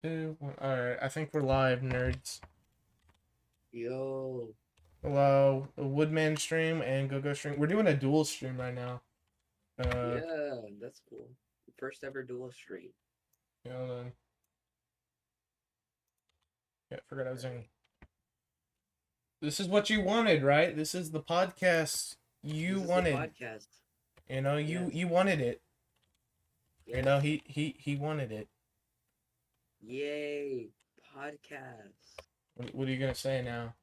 2, 1. Alright, I think we're live, nerds. Yo. Hello, Woodman stream and GoGo stream. We're doing a dual stream right now. Yeah, that's cool. First ever dual stream. Hold on. Yeah, I forgot I was in. This is what you wanted, right? This is the podcast you This is wanted. the podcast. You know, Yes. you wanted it. Yes. You know, he wanted it. Yay, podcast. What are you gonna say now,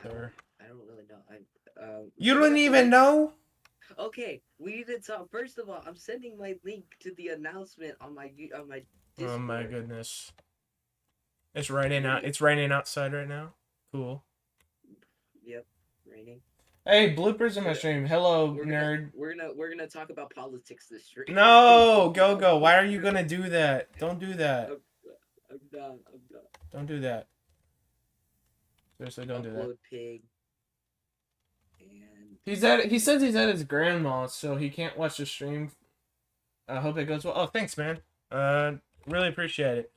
sir? I don't really know. You don't even know? Okay, we need to talk. First of all, I'm sending my link to the announcement on my Discord. Oh my goodness. It's raining out. It's raining outside right now. Cool. Yep, raining. Hey, bloopers in my stream. Hello, nerd. We're gonna talk about politics this stream. No, GoGo. Why are you gonna do that? Don't do that. I'm done. Don't do that. Seriously, don't do that. Upload pig. And He says he's at his grandma's, so he can't watch the stream. I hope it goes well. Oh, thanks, man. Really appreciate it.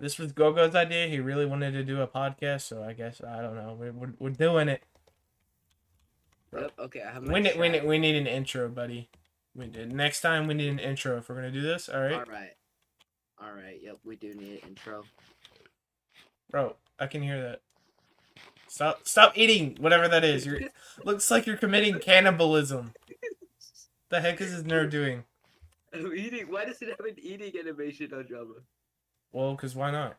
This was GoGo's idea. He really wanted to do a podcast, so I guess I don't know. We're doing it. Yep, okay, I have my We need an intro, buddy. Next time we need an intro if we're gonna do this. All right. All right. Yep, we do need an intro. Bro, I can hear that. Stop eating whatever that is. Looks like you're committing cannibalism. The heck is this nerd doing? I'm eating. Why does it have an eating animation on Java? Well, cause why not?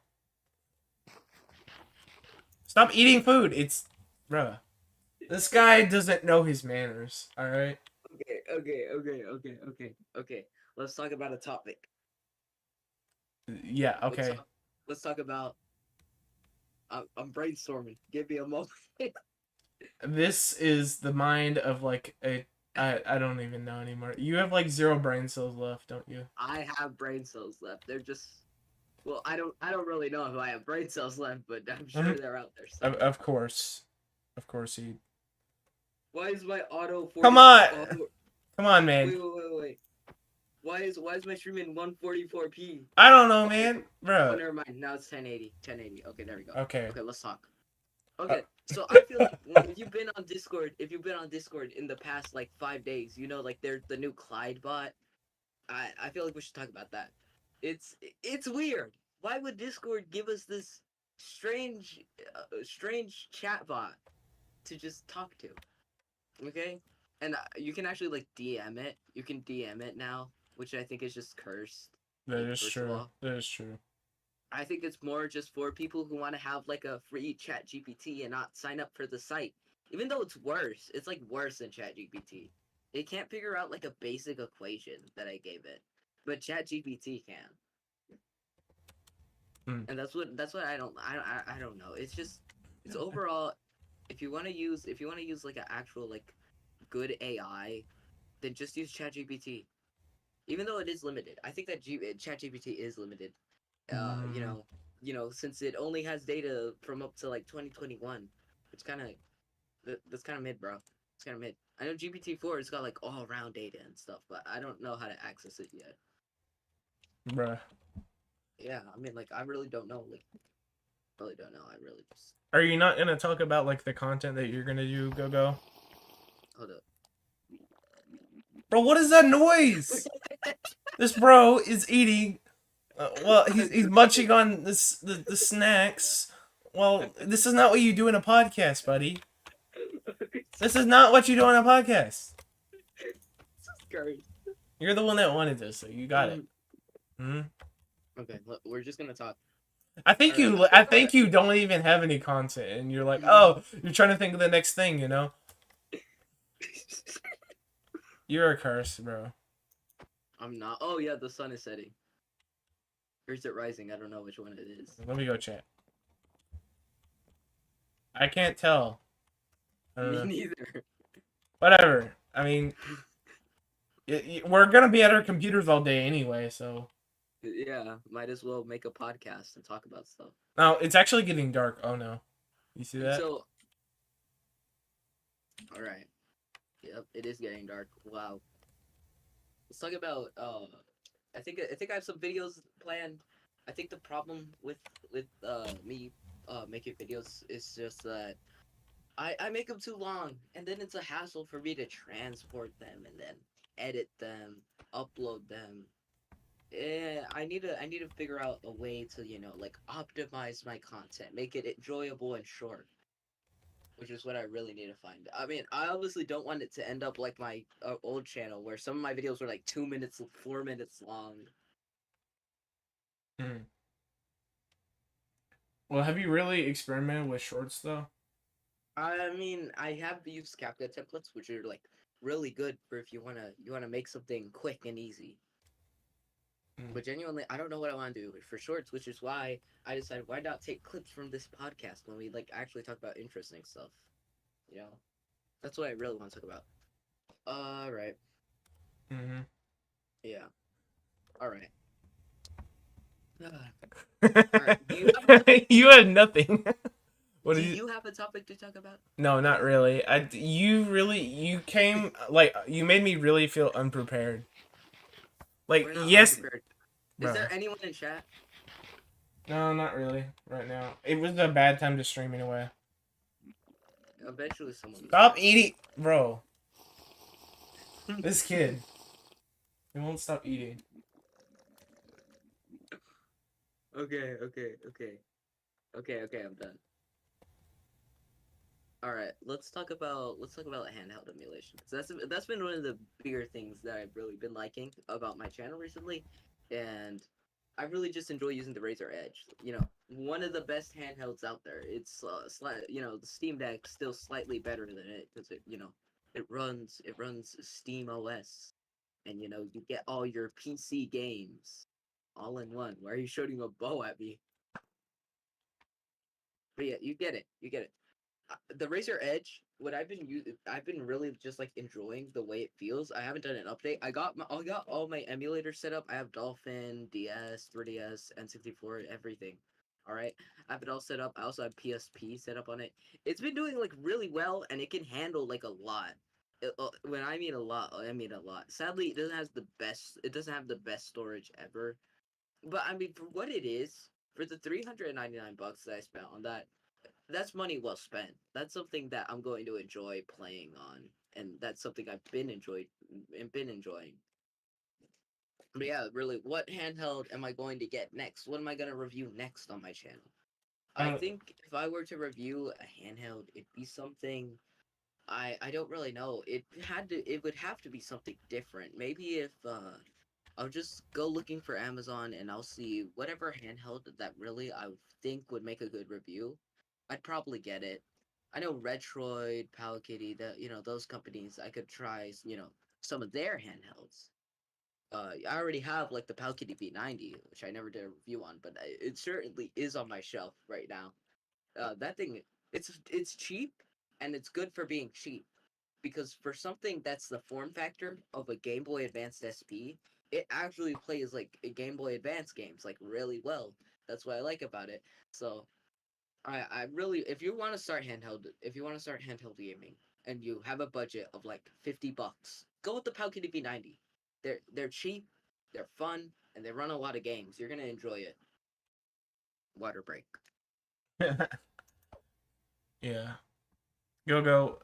Stop eating food. It's, bruh. This guy doesn't know his manners. All right. Okay. Let's talk about a topic. Yeah. Okay. Let's talk about. I'm brainstorming. Give me a moment. This is the mind of like a. I don't even know anymore. You have like 0 brain cells left, don't you? I have brain cells left. They're just. Well, I don't really know if I have brain cells left, but I'm sure they're out there somewhere. Of course, he. Why is my auto? Come on, man. Wait. Why is my stream in 144p? I don't know, man. Bro. Oh, never mind. Now it's 1080. Okay, there we go. Okay, let's talk. Okay, so I feel like if you've been on Discord in the past like 5 days, you know, like there's the new Clyde bot. I feel like we should talk about that. It's weird. Why would Discord give us this strange chat bot to just talk to? Okay, and you can actually like DM it. You can DM it now, which I think is just cursed. That is true. I think it's more just for people who want to have like a free Chat GPT and not sign up for the site. Even though it's worse, it's like worse than Chat GPT. It can't figure out like a basic equation that I gave it, but Chat GPT can. And that's what I don't know. It's just overall, if you want to use like an actual like good AI, then just use Chat GPT. Even though it is limited, I think that Chat GPT is limited. You know, since it only has data from up to like 2021, it's that's kind of mid, bro. It's kind of mid. I know GPT-4 has got like all around data and stuff, but I don't know how to access it yet. Bruh. Yeah, I mean, like, I really don't know. Like, really don't know. I really just. Are you not gonna talk about like the content that you're gonna do, GoGo? Hold up. Bro, what is that noise? This bro is eating. Well, he's munching on the snacks. Well, this is not what you do in a podcast, buddy. This is not what you do on a podcast. You're the one that wanted this, so you got it. Okay, look, we're just gonna talk. I think you don't even have any content, and you're like, oh, you're trying to think of the next thing, you know? You're a curse, bro. I'm not. Oh yeah, the sun is setting. Or is it rising? I don't know which one it is. Let me go check. I can't tell. Me neither. Whatever. I mean, we're gonna be at our computers all day anyway, so. Yeah, might as well make a podcast and talk about stuff. No, it's actually getting dark. Oh no, you see that? So, all right. Yep, it is getting dark. Wow. Let's talk about. I think I have some videos planned. I think the problem with me making videos is just that I make them too long, and then it's a hassle for me to transport them and then edit them, upload them. Yeah, I need to figure out a way to like optimize my content, make it enjoyable and short, which is what I really need to find. I mean, I obviously don't want it to end up like my old channel where some of my videos were like 2 minutes, 4 minutes long. Mm. Well, have you really experimented with shorts though? I mean, I have used CapCut templates, which are like really good for if you wanna make something quick and easy. Mm. But genuinely, I don't know what I want to do for shorts, which is why I decided why not take clips from this podcast when we like actually talk about interesting stuff. You know, that's what I really want to talk about. All right, Mm-hmm. yeah, all right. All right. Do you have a topic? You had nothing. What Do did you? you have a topic to talk about? No, not really. You came like you made me really feel unprepared. Like We're not yes, unprepared. Is bro. there anyone in chat? No, not really. Right now, it was a bad time to stream anyway. Eventually, someone. Stop eating, bro. This kid, he won't stop eating. Okay. I'm done. All right, let's talk about handheld emulation. 'Cause that's been one of the bigger things that I've really been liking about my channel recently, and I really just enjoy using the Razer Edge. One of the best handhelds out there. It's the Steam Deck still slightly better than it because it runs Steam OS, and you get all your PC games all in one. Why are you shooting a bow at me? But yeah, you get it. The Razer Edge, what I've been really just like enjoying the way it feels. I haven't done an update. I got all my emulators set up. I have Dolphin, DS, 3DS, N64, everything. All right, I have it all set up. I also have PSP set up on it. It's been doing like really well, and it can handle like a lot. When I mean a lot, I mean a lot. Sadly, it doesn't have the best. It doesn't have the best storage ever. But I mean, for what it is, for the $399 that I spent on that, that's money well spent. That's something that I'm going to enjoy playing on, and that's something I've been enjoying. But yeah, really, what handheld am I going to get next? What am I going to review next on my channel? I Uh, think if I were to review a handheld, it'd be something I don't really know. It would have to be something different. Maybe if I'll just go looking for Amazon and I'll see whatever handheld that really I would think would make a good review. I'd probably get it. I know Retroid, Powkiddy, those companies. I could try, some of their handhelds. I already have like the Powkiddy B90, which I never did a review on, but it certainly is on my shelf right now. That thing, it's cheap and it's good for being cheap because for something that's the form factor of a Game Boy Advance SP, it actually plays like a Game Boy Advance games like really well. That's what I like about it. So I really, if you want to start handheld gaming and you have a budget of like $50, go with the Palkity V90. They're cheap, they're fun, and they run a lot of games. You're gonna enjoy it. Water break. yeah. Go.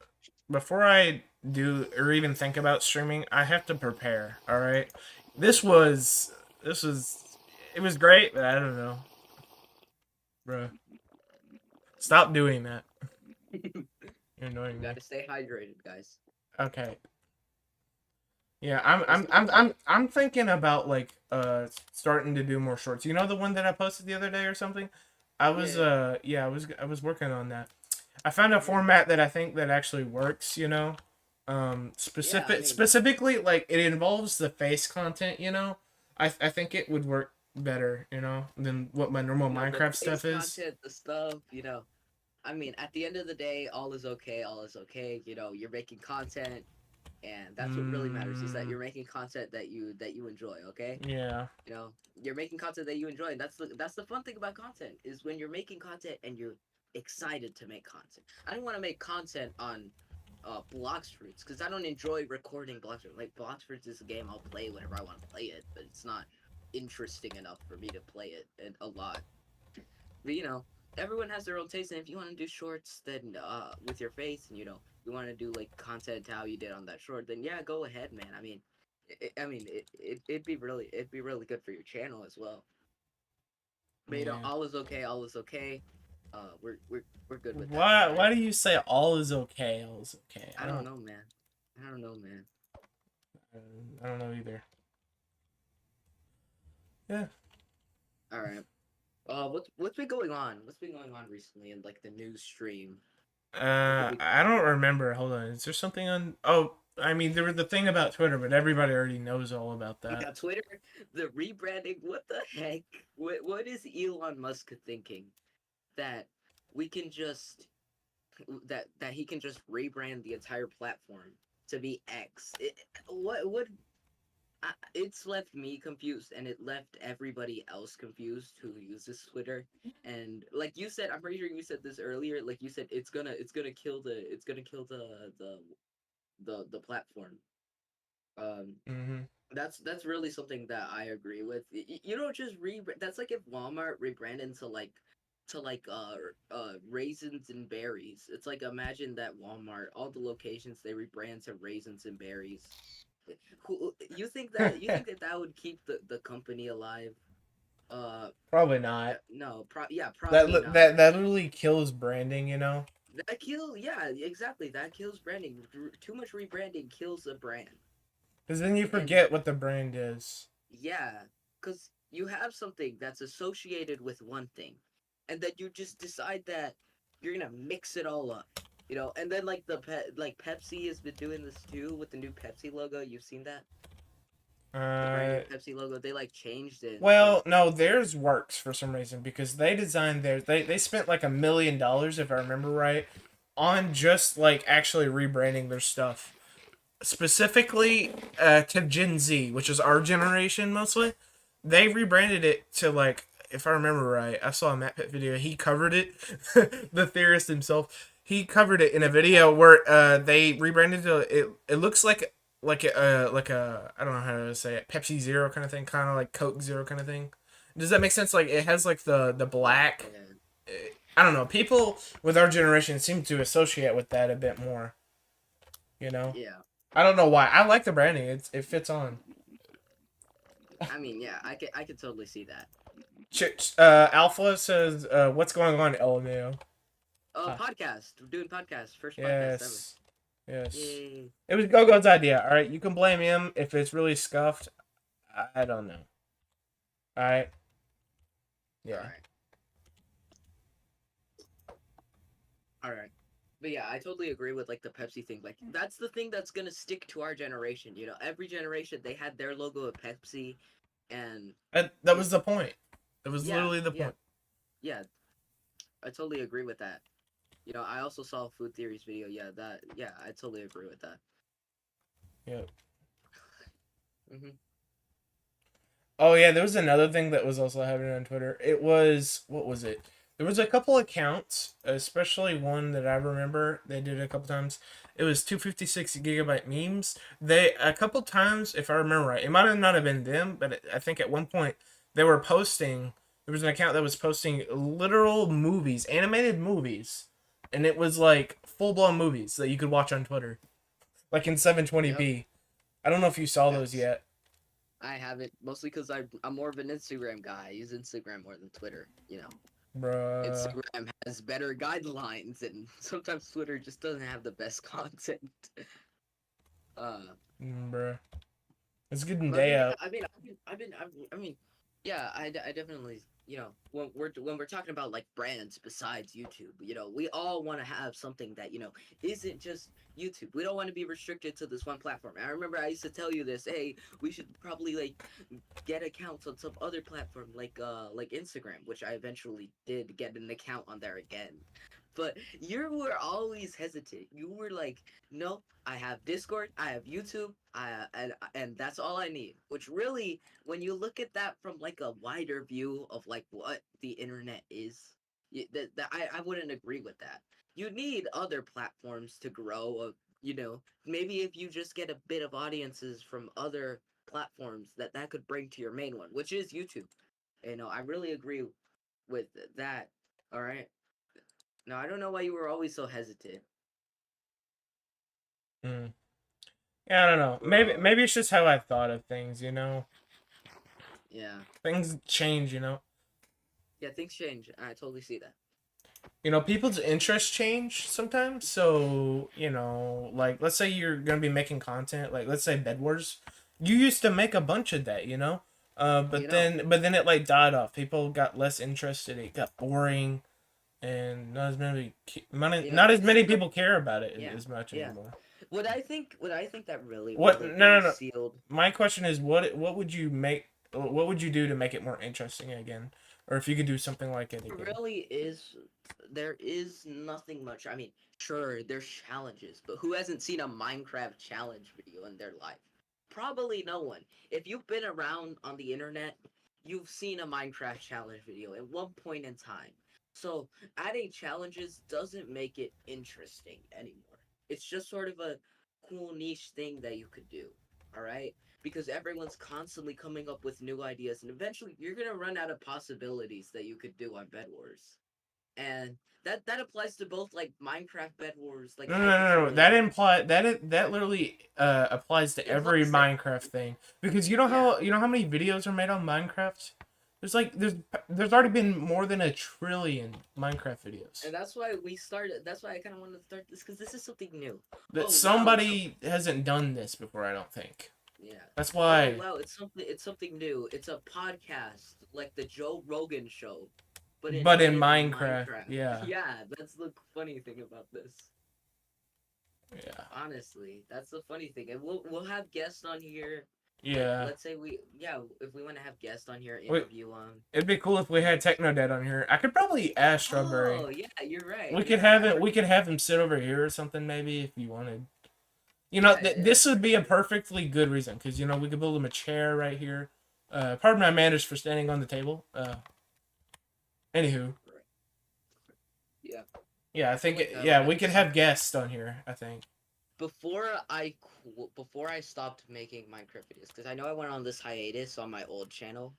Before I do or even think about streaming, I have to prepare. All right. This was it was great, but I don't know, bro. Stop doing that. You You're annoying me. gotta stay hydrated, guys. Okay. Yeah, Let's talk about. I'm thinking about like starting to do more shorts. You know the one that I posted the other day or something? Yeah. I was working on that. I found a format that I think that actually works, you know. Yeah, I mean, Specifically like it involves the face content, you know. I think it would work better, you know, than what my normal the Minecraft face stuff is. content, the stuff. I mean, at the end of the day, all is okay. All is okay. You're making content, and that's what really matters. Is that Mm, you're making content that you enjoy. Okay. yeah. You're making content that you enjoy, and that's the fun thing about content is when you're making content and you're excited to make content. I don't want to make content on Blox Fruits because I don't enjoy recording Blox Fruits. Like Blox Fruits is a game I'll play whenever I want to play it, but it's not. interesting enough for me to play it a lot. But everyone has their own taste, and if you want to do shorts, then with your face, and you want to do like content how you did on that short, then yeah, go ahead, man. It'd be really good for your channel as well. But Yeah. all is okay, all is okay. We're good with that, Why? right? Why do you say all is okay? All is okay. I don't know, man. I don't know, man. I don't know either. Yeah. All right. What's been going on? What's been going on recently in like the news stream? What could we? I don't remember. Hold on. Is there something on? Oh, I mean, there was the thing about Twitter, but everybody already knows all about that. Yeah, Twitter, the rebranding. What the heck? What is Elon Musk thinking that we can just that he can just rebrand the entire platform to be X? What? It's left me confused, and it left everybody else confused who uses Twitter. And like you said, I'm pretty sure you said this earlier. Like you said, it's gonna kill the platform. Um, Mm-hmm. that's really something that I agree with. You don't just That's like if Walmart rebranded to raisins and berries. It's like imagine that Walmart, all the locations they rebrand to raisins and berries. You think that would keep the company alive? Uh, Probably not. no, probably not. That literally kills branding. You know. Yeah, exactly. That kills branding. Too much rebranding kills a brand. Because then you And forget what the brand is. yeah, because you have something that's associated with one thing, and then you just decide that you're gonna mix it all up, And then like like Pepsi has been doing this too with the new Pepsi logo. You've seen that? The brand new Uh, Pepsi logo. They like changed it from well, no, theirs works for some reason because they designed theirs. They spent like $1 million, if I remember right, on just like actually rebranding their stuff. Specifically to Gen Z, which is our generation mostly. They rebranded it to like, if I remember right, I saw a Matt Pitt video. He covered it, the theorist himself. He covered it in a video where they rebranded it. It looks like a I don't know how to say it, Pepsi Zero kind of thing, kind of like Coke Zero kind of thing. Does that make sense? Like it has like the black. yeah. I don't know. People with our generation seem to associate with that a bit more. You know. Yeah. I don't know why. I like the branding. It fits on. Yeah, I could totally see that. Alpha says, "What's going on, LMAO?" Ah, Podcast. We're doing podcast. First podcast ever. yes, yes. Yay. It was Gogo's idea. All right, you can blame him if it's really scuffed. I don't know. All right, All yeah. right. All right. But yeah, I totally agree with like the Pepsi thing. Like that's the thing that's gonna stick to our generation. Every generation they had their logo of Pepsi, and That was the point. That was yeah, literally the yeah, point. yeah. I totally agree with that. I also saw a Food Theories video. Yeah, I totally agree with that. Yeah. Hmm. Oh yeah, there was another thing that was also happening on Twitter. It was, what was it? There was a couple accounts, especially one that I remember they did a couple times. It was 256 GB memes. They a couple times, if I remember right, it might have not have been them, but I think at one point they were posting. There was an account that was posting literal movies, animated movies, and it was like full blown movies that you could watch on Twitter, like in Yep. 720p. I don't know if you saw those Yes. yet, I haven't, mostly because I'm more of an Instagram guy. I use Instagram more than Twitter. bruh. Instagram has better guidelines, and sometimes Twitter just doesn't have the best content. Uh, Bruh. It's getting but I day mean, yeah, out. yeah, I definitely, when we're talking about like brands besides YouTube, we all want to have something that isn't just YouTube. We don't want to be restricted to this one platform. I remember I used to tell you this. Hey, we should probably like get accounts on some other platform like Instagram, which I eventually did get an account on there again. But you were always hesitant. You were like, no, I have Discord, I have YouTube, and that's all I need. Which really, when you look at that from like a wider view of like what the internet is, I wouldn't agree with that. You need other platforms to grow. Maybe if you just get a bit of audiences from other platforms that could bring to your main one, which is YouTube. I really agree with that. All right. Now I don't know why you were always so hesitant. Mm. Yeah, I don't know. Maybe it's just how I thought of things. Yeah. Things change. Yeah, things change. I totally see that. People's interests change sometimes. So, like let's say you're gonna be making content, like let's say Bed Wars. You used to make a bunch of that, You but know, then it like died off. People got less interested. It got boring, and not as this many is the people care about it yeah, as much yeah. anymore. What I think that really What? No, no. sealed. My question is, what would you make? What would you do to make it more interesting again, or if you could do something like it again? Really is there is nothing much. I mean, sure, there's challenges, but who hasn't seen a Minecraft challenge video in their life? Probably no one. If you've been around on the internet, you've seen a Minecraft challenge video at one point in time. So, adding challenges doesn't make it interesting anymore. It's just sort of a cool niche thing that you could do. All right? Because everyone's constantly coming up with new ideas, and eventually you're gonna run out of possibilities that you could do on Bed Wars. And that applies to both like Minecraft Bed Wars, like No, no, Hyper no, no. That Simulator. imply that literally applies to It every implies that, Minecraft thing because yeah. you know how many videos are made on Minecraft. There's already been more than 1 trillion Minecraft videos. And that's why we started. That's why I kind of wanted to start this because this is something new. That Oh wow, somebody hasn't done this before. I don't think. yeah. That's Oh why. wow, it's something new. It's a podcast like the Joe Rogan show, But in but in Minecraft, Minecraft. yeah, Yeah, that's the funny thing about this. yeah, Honestly, that's the funny thing, and we'll have guests on here. Like, yeah. let's say if we want to have guests on here, Wait, interview them. it'd be cool if we had Technodad on here. I could probably ask Strawberry. Oh yeah, you're right. We You're could right. have it. We could have him sit over here or something, maybe if you wanted. Yeah, This would be a perfectly good reason because we could build him a chair right here. Pardon my manners for standing on the table. Anywho, right. Yeah. yeah, I think Like yeah like we could have guests on here. I think. before I stopped making Minecraft videos, because I know I went on this hiatus on my old channel.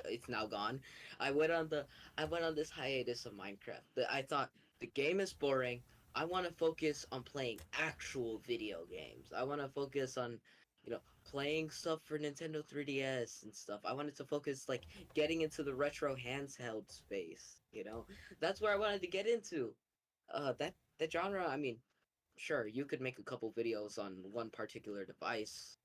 It's now gone. I went on the I went on this hiatus of Minecraft. I thought the game is boring. I want to focus on playing actual video games. I want to focus on, playing stuff for Nintendo 3DS and stuff. I wanted to focus like getting into the retro handheld space. That's where I wanted to get into. That genre. I mean, sure, you could make a couple videos on one particular device.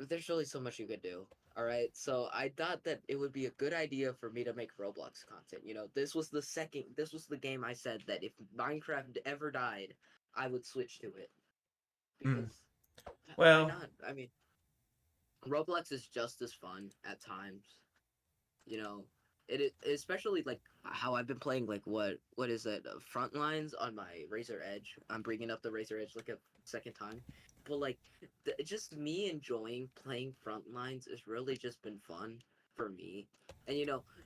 There's really so much you could do. All right, so I thought that it would be a good idea for me to make Roblox content. This was the game I said that if Minecraft ever died, I would switch to it Mm. because why Well, not? I mean, Roblox is just as fun at times. You know, especially like how I've been playing like what is it? Frontlines on my Razer Edge. I'm bringing up the Razer Edge like a second time, but like just me enjoying playing Frontlines has really just been fun for me. And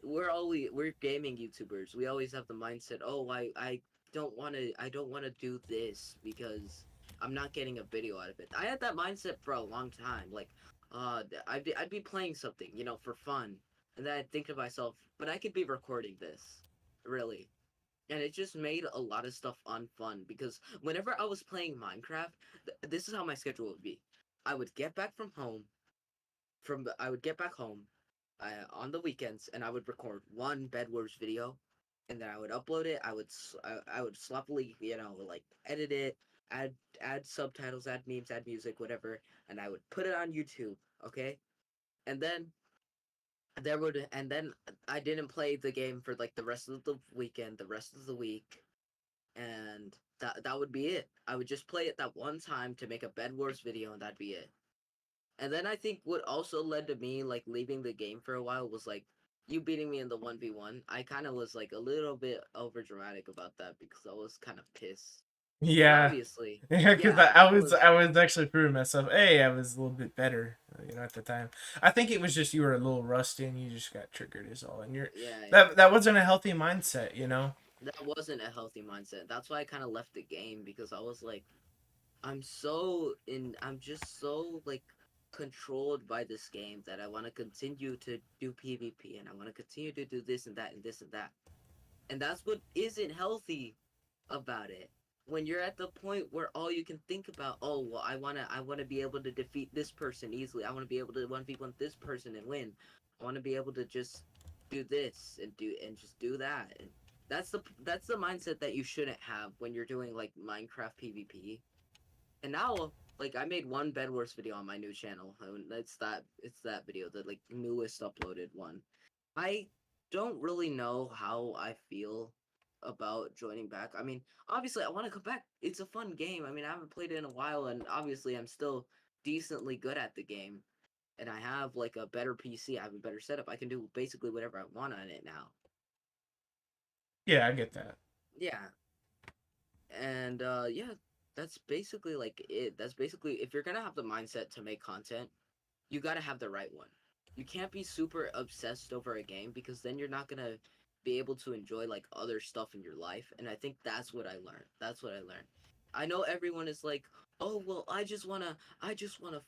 we're gaming YouTubers. We always have the mindset, oh, I don't want to do this because I'm not getting a video out of it. I had that mindset for a long time. Like, I'd be playing something, for fun, and then I think to myself, but I could be recording this, really. And it just made a lot of stuff unfun because whenever I was playing Minecraft, this is how my schedule would be. I would get back from home, I would get back home on the weekends, and I would record one Bed Wars video, and then I would upload it. I would sloppily, like edit it, add add subtitles, add memes, add music, whatever, and I would put it on YouTube. Okay, and then I didn't play the game for like the rest of the weekend, the rest of the week, and that would be it. I would just play it that one time to make a Bed Wars video, and that'd be it. And then I think what also led to me like leaving the game for a while was like you beating me in the 1v1. I kind of was like a little bit over dramatic about that because I was kind of pissed. And yeah, obviously, yeah, because yeah, I I kind of was was. I was actually proving myself. Hey, I was a little bit better, at the time. I think it was just you were a little rusty and you just got triggered, is all. And Yeah, yeah. that wasn't a healthy mindset. That wasn't a healthy mindset. That's why I kind of left the game because I was like, I'm just so like controlled by this game that I want to continue to do PvP and I want to continue to do this and that and this and that. And that's what isn't healthy about it. When you're at the point where all you can think about, oh well, I wanna be able to defeat this person easily. I wanna be able to 1v1 this person and win. I wanna be able to just do this and just do that. And that's the mindset that you shouldn't have when you're doing like Minecraft PvP. And now, like, I made one Bed Wars video on my new channel. And it's that video, the like newest uploaded one. I don't really know how I feel about joining back. I mean, obviously I want to come back. It's a fun game. I mean, I haven't played it in a while, and obviously I'm still decently good at the game. And I have like a better PC. I have a better setup. I can do basically whatever I want on it now. Yeah, I get that. Yeah. And yeah, that's basically like it. That's basically if you're gonna have the mindset to make content, you gotta have the right one. You can't be super obsessed over a game because then you're not gonna be able to enjoy like other stuff in your life. And I think that's what I learned. That's what I learned. I know everyone is like, oh well, I just wanna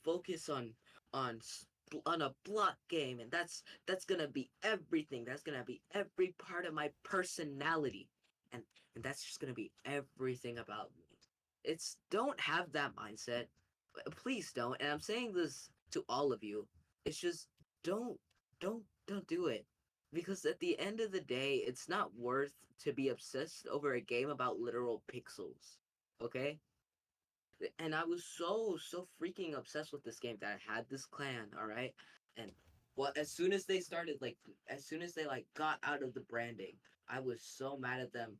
focus on a block game, and that's gonna be everything. That's gonna be every part of my personality, and and that's just gonna be everything about me. It's don't have that mindset. Please don't. And I'm saying this to all of you. It's just don't don't do it. Because at the end of the day, it's not worth to be obsessed over a game about literal pixels. Okay? And I was so freaking obsessed with this game that I had this clan, all right? And well, as soon as they started like as soon as they like got out of the branding, I was so mad at them.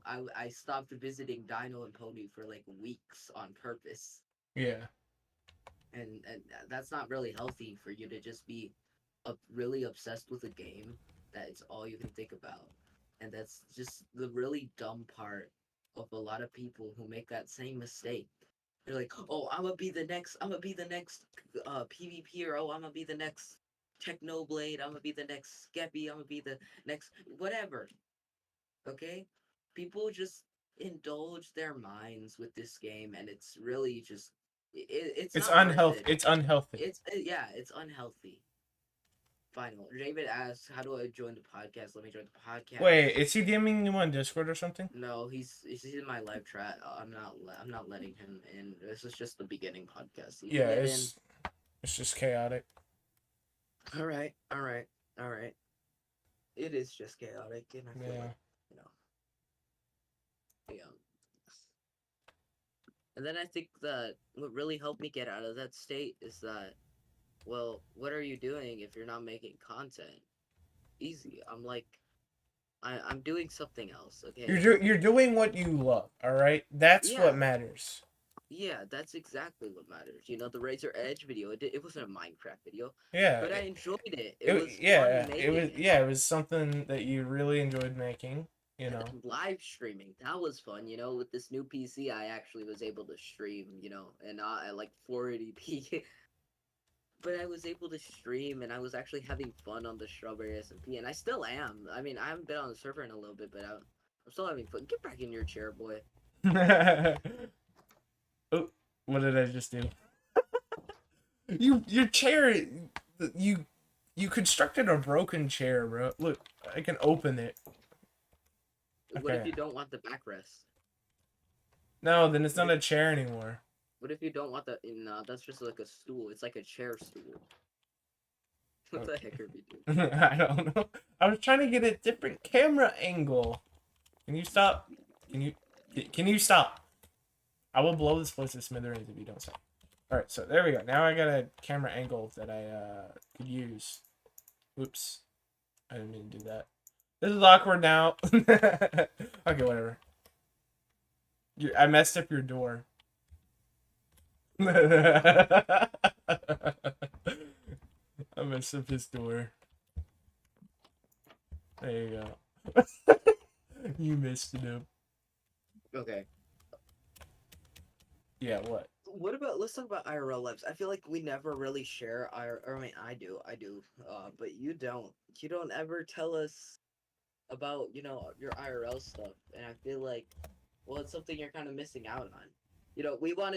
I stopped visiting Dino and Pony for like weeks on purpose. Yeah. And that's not really healthy for you to just be really obsessed with a game that it's all you can think about. And that's just the really dumb part of a lot of people who make that same mistake. They're like, "Oh, I'm gonna be the next PvP, or oh, I'm gonna be the next Technoblade. I'm gonna be the next Skeppy. I'm gonna be the next whatever." Okay, people just indulge their minds with this game, and it's really just it's It's not worth unhealthy. it. It's unhealthy. Yeah, it's unhealthy. Final. David asks, "How do I join the podcast?" Let me join the podcast. Wait, is he DMing you on Discord or something? No, he's in my live chat. I'm not letting him in. This is just the beginning podcast. You can Yeah, get in. it's just chaotic. All right, all right, all right. It is just chaotic, and I feel Yeah. like you know, yeah. And then I think that what really helped me get out of that state is that, well, what are you doing if you're not making content? Easy. I'm like, I'm doing something else. Okay. You're doing what you love. All right, that's Yeah. what matters. Yeah, that's exactly what matters. The Razor Edge video. It wasn't a Minecraft video, Yeah. but I enjoyed it. It was yeah. fun It was making it. yeah. It was something that you really enjoyed making. You And know. then live streaming, that was fun. With this new PC, I actually was able to stream. And not at like 480p. But I was able to stream, and I was actually having fun on the Strawberry SMP, and I still am. I mean, I haven't been on the server in a little bit, but I'm still having fun. Get back in your chair, boy. Oh, what did I just do? Your chair, you constructed a broken chair, bro. Look, I can open it. What if Okay. you don't want the backrest? No, then it's not a chair anymore. What if you don't want the? No, that's just like a stool. It's like a chair stool. What the heck are we doing? I don't know. I was trying to get a different camera angle. Can you stop? Can you stop? I will blow this place to smithereens if you don't stop. All right, so there we go. Now I got a camera angle that I could use. Oops, I didn't mean to do that. This is awkward now. Okay, whatever. I messed up your door. I messed up his door. There you go. You messed it up. Okay. Yeah, what? What about? Let's talk about IRL lives. I feel like we never really share I mean, I do. But you don't. You don't ever tell us about your IRL stuff, and I feel like, well, it's something you're kind of missing out on. We want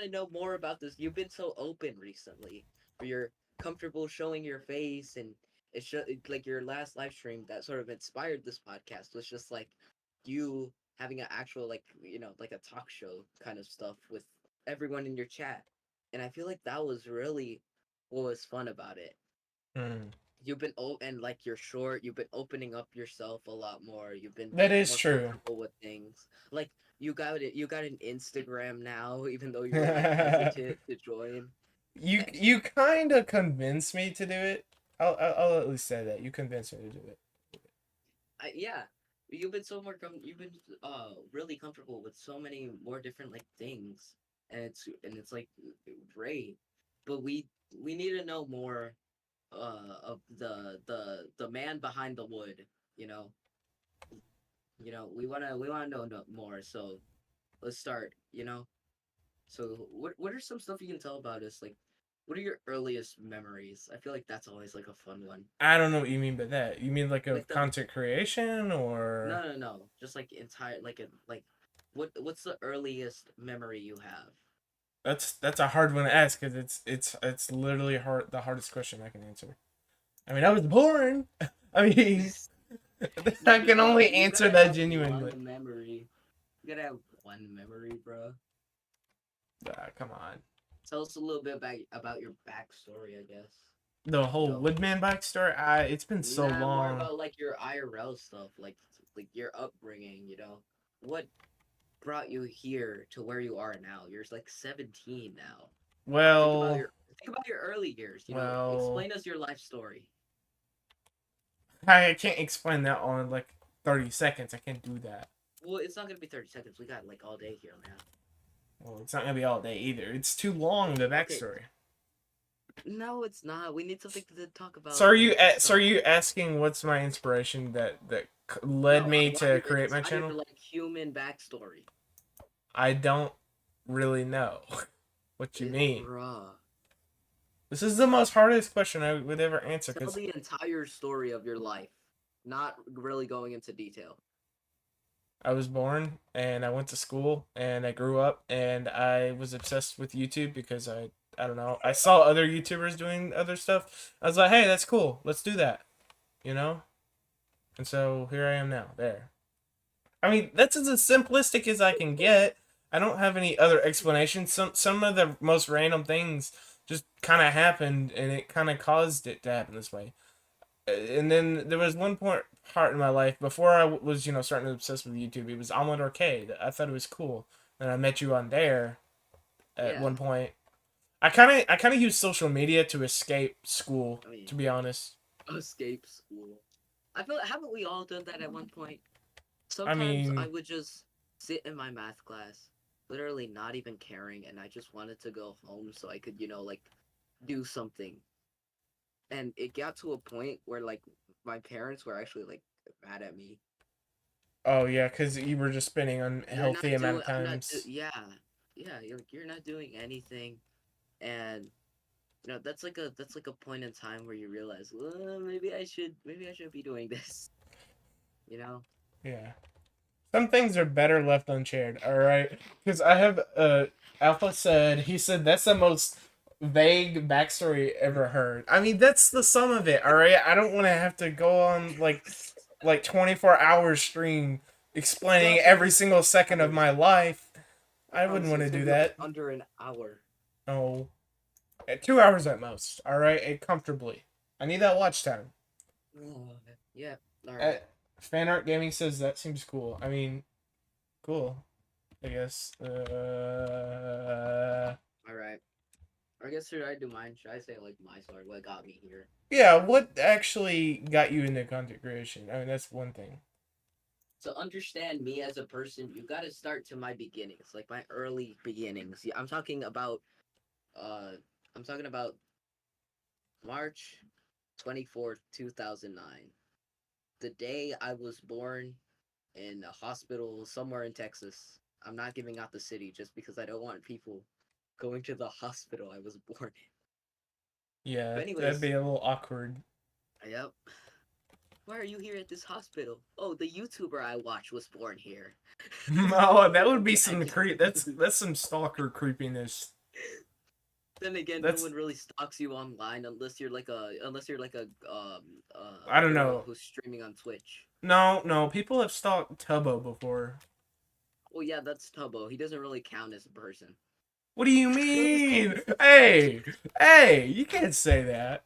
to know more about this. You've been so open recently, where you're comfortable showing your face, and like your last live stream that sort of inspired this podcast was just like you having an actual like like a talk show kind of stuff with everyone in your chat, and I feel like that was really what was fun about it. Mm. You've been and like you're short. You've been opening up yourself a lot more. You've been That is more true. comfortable with things. Like you got it. You got an Instagram now, even though you were like hesitant to join. You kind of convinced me to do it. I'll at least say that you convinced me to do it. Yeah, you've been you've been really comfortable with so many more different like things, and it's like great. But we need to know more of the man behind the wood. You know, we wanna know more. So let's start. So what are some stuff you can tell about us? Like, what are your earliest memories? I feel like that's always like a fun one. I don't know what you mean by that. You mean like a Like the content creation or no, just like entire like a like what's the earliest memory you have? that's a hard one to ask because it's literally the hardest question I can answer. I mean, I was born. I mean, I can only You answer gotta that have genuinely. one memory. You gotta have one memory, bro. Come on. Tell us a little bit about your backstory, I guess. The whole Go. Woodman backstory. It's been so Nah, more long. about like your IRL stuff, like your upbringing. What brought you here to where you are now? You're like 17 now. Well, Think about your early years. well, Explain us your life story. I can't explain that on like 30 seconds. I can't do that. Well, it's not gonna be 30 seconds. We got like all day here, man. Well, it's not gonna be all day either. It's too long, the Okay. backstory. No, it's not. We need something to talk about. So are you asking what's my inspiration that led No, I me want to your create my entire channel? like human backstory. I don't really know what you mean. Bruh. This is the most hardest question I would ever answer Tell because the entire story of your life, not really going into detail. I was born and I went to school and I grew up and I was obsessed with YouTube because I don't know, I saw other YouTubers doing other stuff. I was like, hey, that's cool. Let's do that. You know? And so here I am now. There. I mean, that's as simplistic as I can get. I don't have any other explanation. Some of the most random things just kind of happened, and it kind of caused it to happen this way. And then there was one part in my life before I was starting to obsess with YouTube. It was Omelet Arcade. I thought it was cool, and I met you on there at Yeah. one point. I kind of use social media to escape school. I mean, To be honest, escape school. I feel haven't we all done that at one point? I Sometimes I mean, would just sit in my math class, literally not even caring, and I just wanted to go home so I could, like do something. And it got to a point where like my parents were actually like mad at me. oh yeah, because you were just spending You're unhealthy not amount doing. of I'm not. times. Yeah. You're not doing anything, and that's like a point in time where you realize, well, maybe I should be doing this. You know. Yeah. Some things are better left unshared, all right? Because I have Alpha said he said that's the most vague backstory ever heard. I mean, that's the sum of it, all right? I don't want to have to go on like 24-hour stream explaining every single second of my life. I wouldn't want to do that. Under an hour. No. 2 hours at most, all right? Comfortably. I need that watch time. Yeah. All right. Fan Art Gaming says that seems cool. I mean, cool. I guess. All right. I guess should I do mine? Should I say like my story? What got me here? Yeah, what actually got you into content creation? I mean, that's one thing. To understand me as a person, you got to start to my beginnings, like my early beginnings. Yeah, I'm talking about March 24th, 2009. The day I was born in a hospital somewhere in Texas. I'm not giving out the city just because I don't want people going to the hospital I was born in. Yeah, But anyways, that'd be a little awkward. yep. Why are you here at this hospital? Oh, the YouTuber I watch was born here. Oh, that would be some Imagine. creep. That's some stalker creepiness. Then again, no That's one really stalks you online unless you're like I a don't girl know. who's streaming on Twitch. No. People have stalked Tubbo before. Well, yeah, that's Tubbo. He doesn't really count as a person. What do you mean? Hey, you can't say that.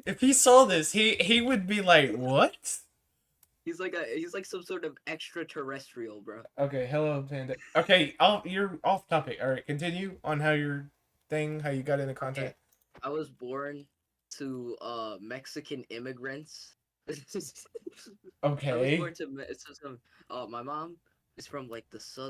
If he saw this, he would be like, "What?" He's like some sort of extraterrestrial, bro. Okay, hello, Panda. Okay, you're off topic. All right, continue on how how you got into content. Okay, I was born to Mexican immigrants. I was Okay. born to some. My mom is from like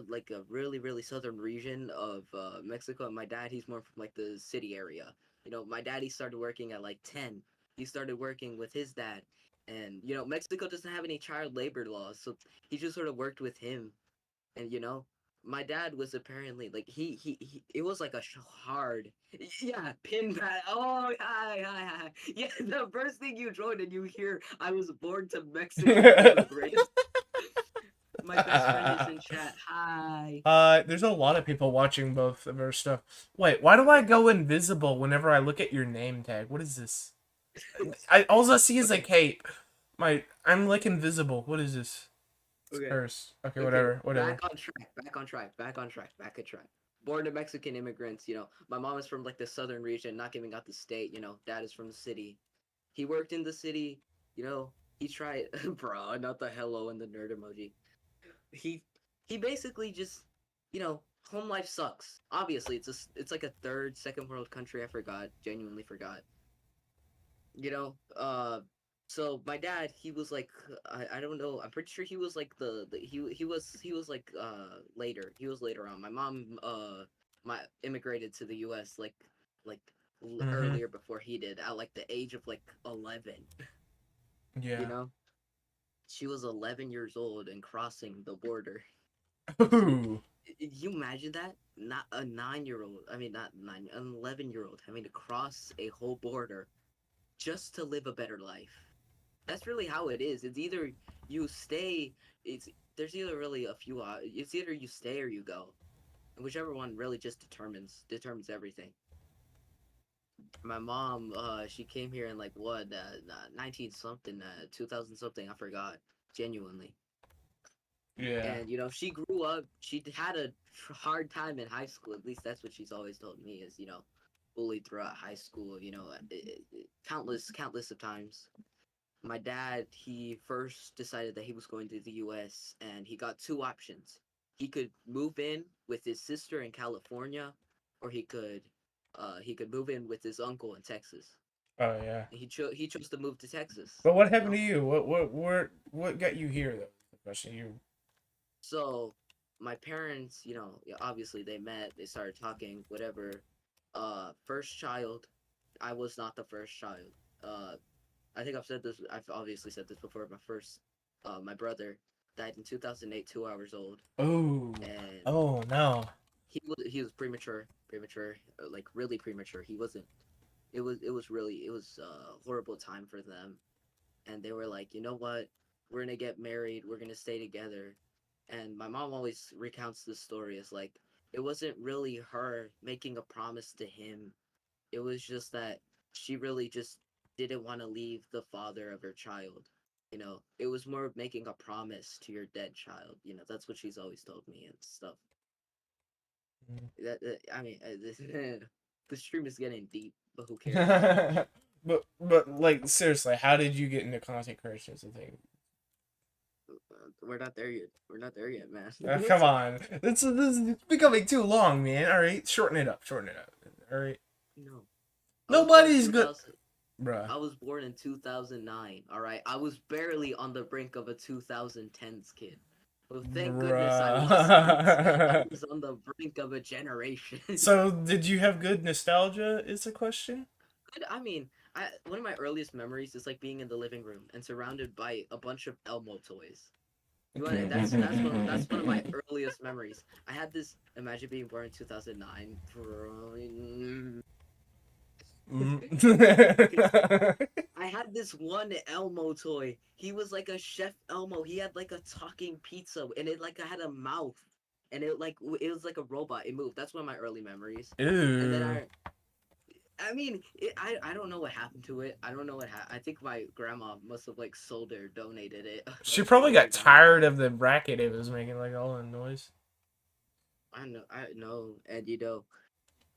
like a really southern region of Mexico, and my dad he's more from like the city area. You know, my daddy started working at like 10. He started working with his dad, and you know Mexico doesn't have any child labor laws, so he just sort of worked with him, and you know. My dad was apparently like he it was like a hard yeah pin pad hi yeah the first thing you joined and you hear I was born to Mexican immigrants. My best friend is in chat. Hi. There's a lot of people watching both of our stuff. Wait, why do I go invisible whenever I look at your name tag? What is this? All I see is a cape. I'm like invisible. What is this? Okay. Curse. Okay, Okay, whatever. Back on track. Back on track. Back on track. Back on track. Born to Mexican immigrants. You know, my mom is from like the southern region, not giving out the state. You know, dad is from the city. He worked in the city. You know, he tried, bro, not the hello and the nerd emoji. He he basically just, you know, home life sucks. Obviously, it's like a second world country. I forgot, genuinely forgot. You know, so my dad, he was like, I don't know. I'm pretty sure he was like he was like later. He was later on. My mom my immigrated to the U.S. like Mm-hmm. earlier before he did at like the age of like 11. You Yeah. know, she was 11 years old and crossing the border. Ooh. You imagine that? Not a 9 year old. I mean, not nine, an 11-year old having to cross a whole border just to live a better life. That's really how it is. It's either you stay. It's there's either really a few. It's either you stay or you go, and whichever one really just determines everything. My mom, she came here in like what, 19 something, 2000 something. I forgot. Genuinely. Yeah. And you know, she grew up. She had a hard time in high school. At least that's what she's always told me. Is you know, bullied throughout high school. You know, countless of times. My dad, he first decided that he was going to the US and he got two options. He could move in with his sister in California or he could move in with his uncle in Texas. Oh yeah. He chose to move to Texas, But what you happened know. to you? What got you here though? The question you. So my parents, you know, obviously they met, they started talking, whatever. First child, I was not the first child. Uh I think I've obviously said this before. My brother died in 2008, 2 hours old, Oh. and Oh no. he was premature, like really premature. He wasn't. It was a horrible time for them, and they were like, you know what, we're gonna get married, we're gonna stay together, and my mom always recounts this story as like it wasn't really her making a promise to him. It was just that she really just didn't want to leave the father of her child. You know, it was more of making a promise to your dead child. You know, that's what she's always told me and stuff. I mean, the stream is getting deep, but who cares? but like seriously, how did you get into content creation as a thing? We're not there yet. We're not there yet, man. Come on, this is becoming too long, man. All right, shorten it up. Shorten it up. All right. No. Nobody's good, bruh. I was born in 2009, all right? I was barely on the brink of a 2010s kid. Well, thank goodness I wasn't. I Bruh. was on the brink of a generation. So, did you have good nostalgia? Is the question. I mean, one of my earliest memories is like being in the living room and surrounded by a bunch of Elmo toys. You want that's one of my earliest memories. I had this. Imagine being born in 2009. Mm. I I had this one Elmo toy. He was like a Chef Elmo. He had like a talking pizza, and it like had a mouth, and it was like a robot. It moved. That's one of my early memories. And then Ooh. I mean, I don't know what happened to it. I don't know what happened. I think my grandma must have like sold it or donated it. She Like probably later got down the line. tired of the racket it was making, like all the noise. I know, and you know,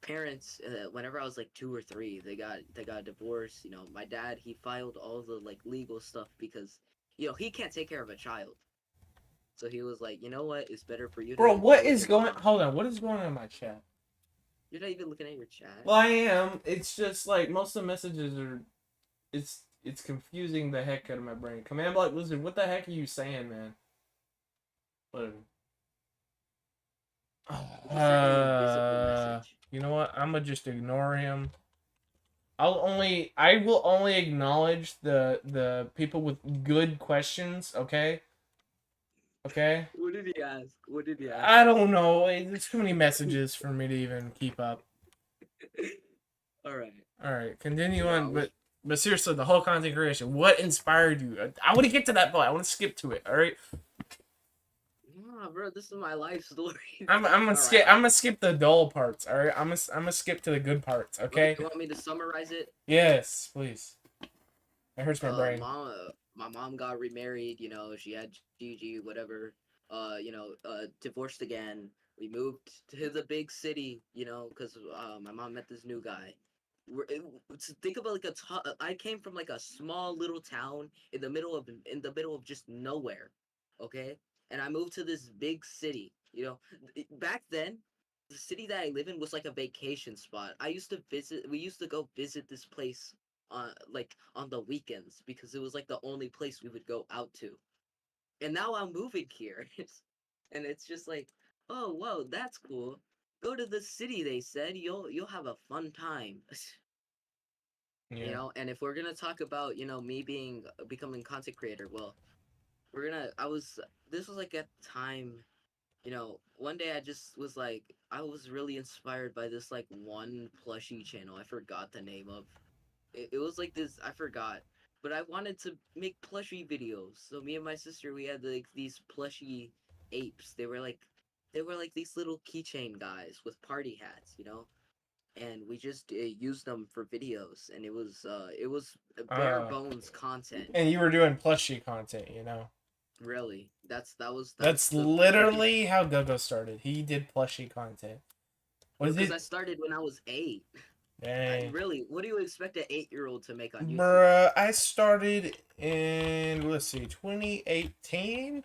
parents. Whenever I was like 2 or 3, they got divorced. You know, my dad he filed all the like legal stuff because you know he can't take care of a child. So he was like, you know what? It's better for you Bro, to deal what with is your going? mom. Hold on, what is going on in my chat? You're not even looking at your chat. Well, I am. It's just like most of the messages are. It's confusing the heck out of my brain. Command Block Lizard, what the heck are you saying, man? Whatever. He sent an invisible Uh, message. you know what? I'm gonna just ignore him. I will only acknowledge the people with good questions. Okay. Okay. What did he ask? What did he ask? I don't know. There's too many messages for me to even keep up. All right. All right, continue You know, I on. was. But seriously, the whole content creation. What inspired you? I want to get to that point. I want to skip to it. All right. Nah, bro, this is my life story. I'm gonna All skip. right. I'm gonna skip the dull parts. All right. I'm gonna skip to the good parts. Okay. You want me to summarize it? Yes, please. It hurts my brain. My mom got remarried. You know, she had Gigi, whatever. Divorced again. We moved to the big city. You know, because my mom met this new guy. Think about like I came from like a small little town in the middle of just nowhere, okay? And I moved to this big city. You know, back then, the city that I live in was like a vacation spot. I used to visit. We used to go visit this place like on the weekends because it was like the only place we would go out to. And now I'm moving here, and it's just like, oh whoa, that's cool. Go to the city, they said. You'll have a fun time. You Yeah. know, and if we're gonna talk about me being becoming content creator, well, we're gonna I was this was like at the time, one day I just was like, I was really inspired by this like one plushie channel. I forgot the name of it was like this, I forgot, but I wanted to make plushie videos. So me and my sister, we had like these plushie apes. They were like these little keychain guys with party hats. And we just used them for videos, and it was bare Uh, bones content. and you were doing plushie content, you know. Really, that's That's the literally how Gogo started. He did plushie content. Was because it? I started when I was 8. Dang. Really, what do you expect an 8-year-old to make on YouTube? Bruh, I started in, let's see, 2018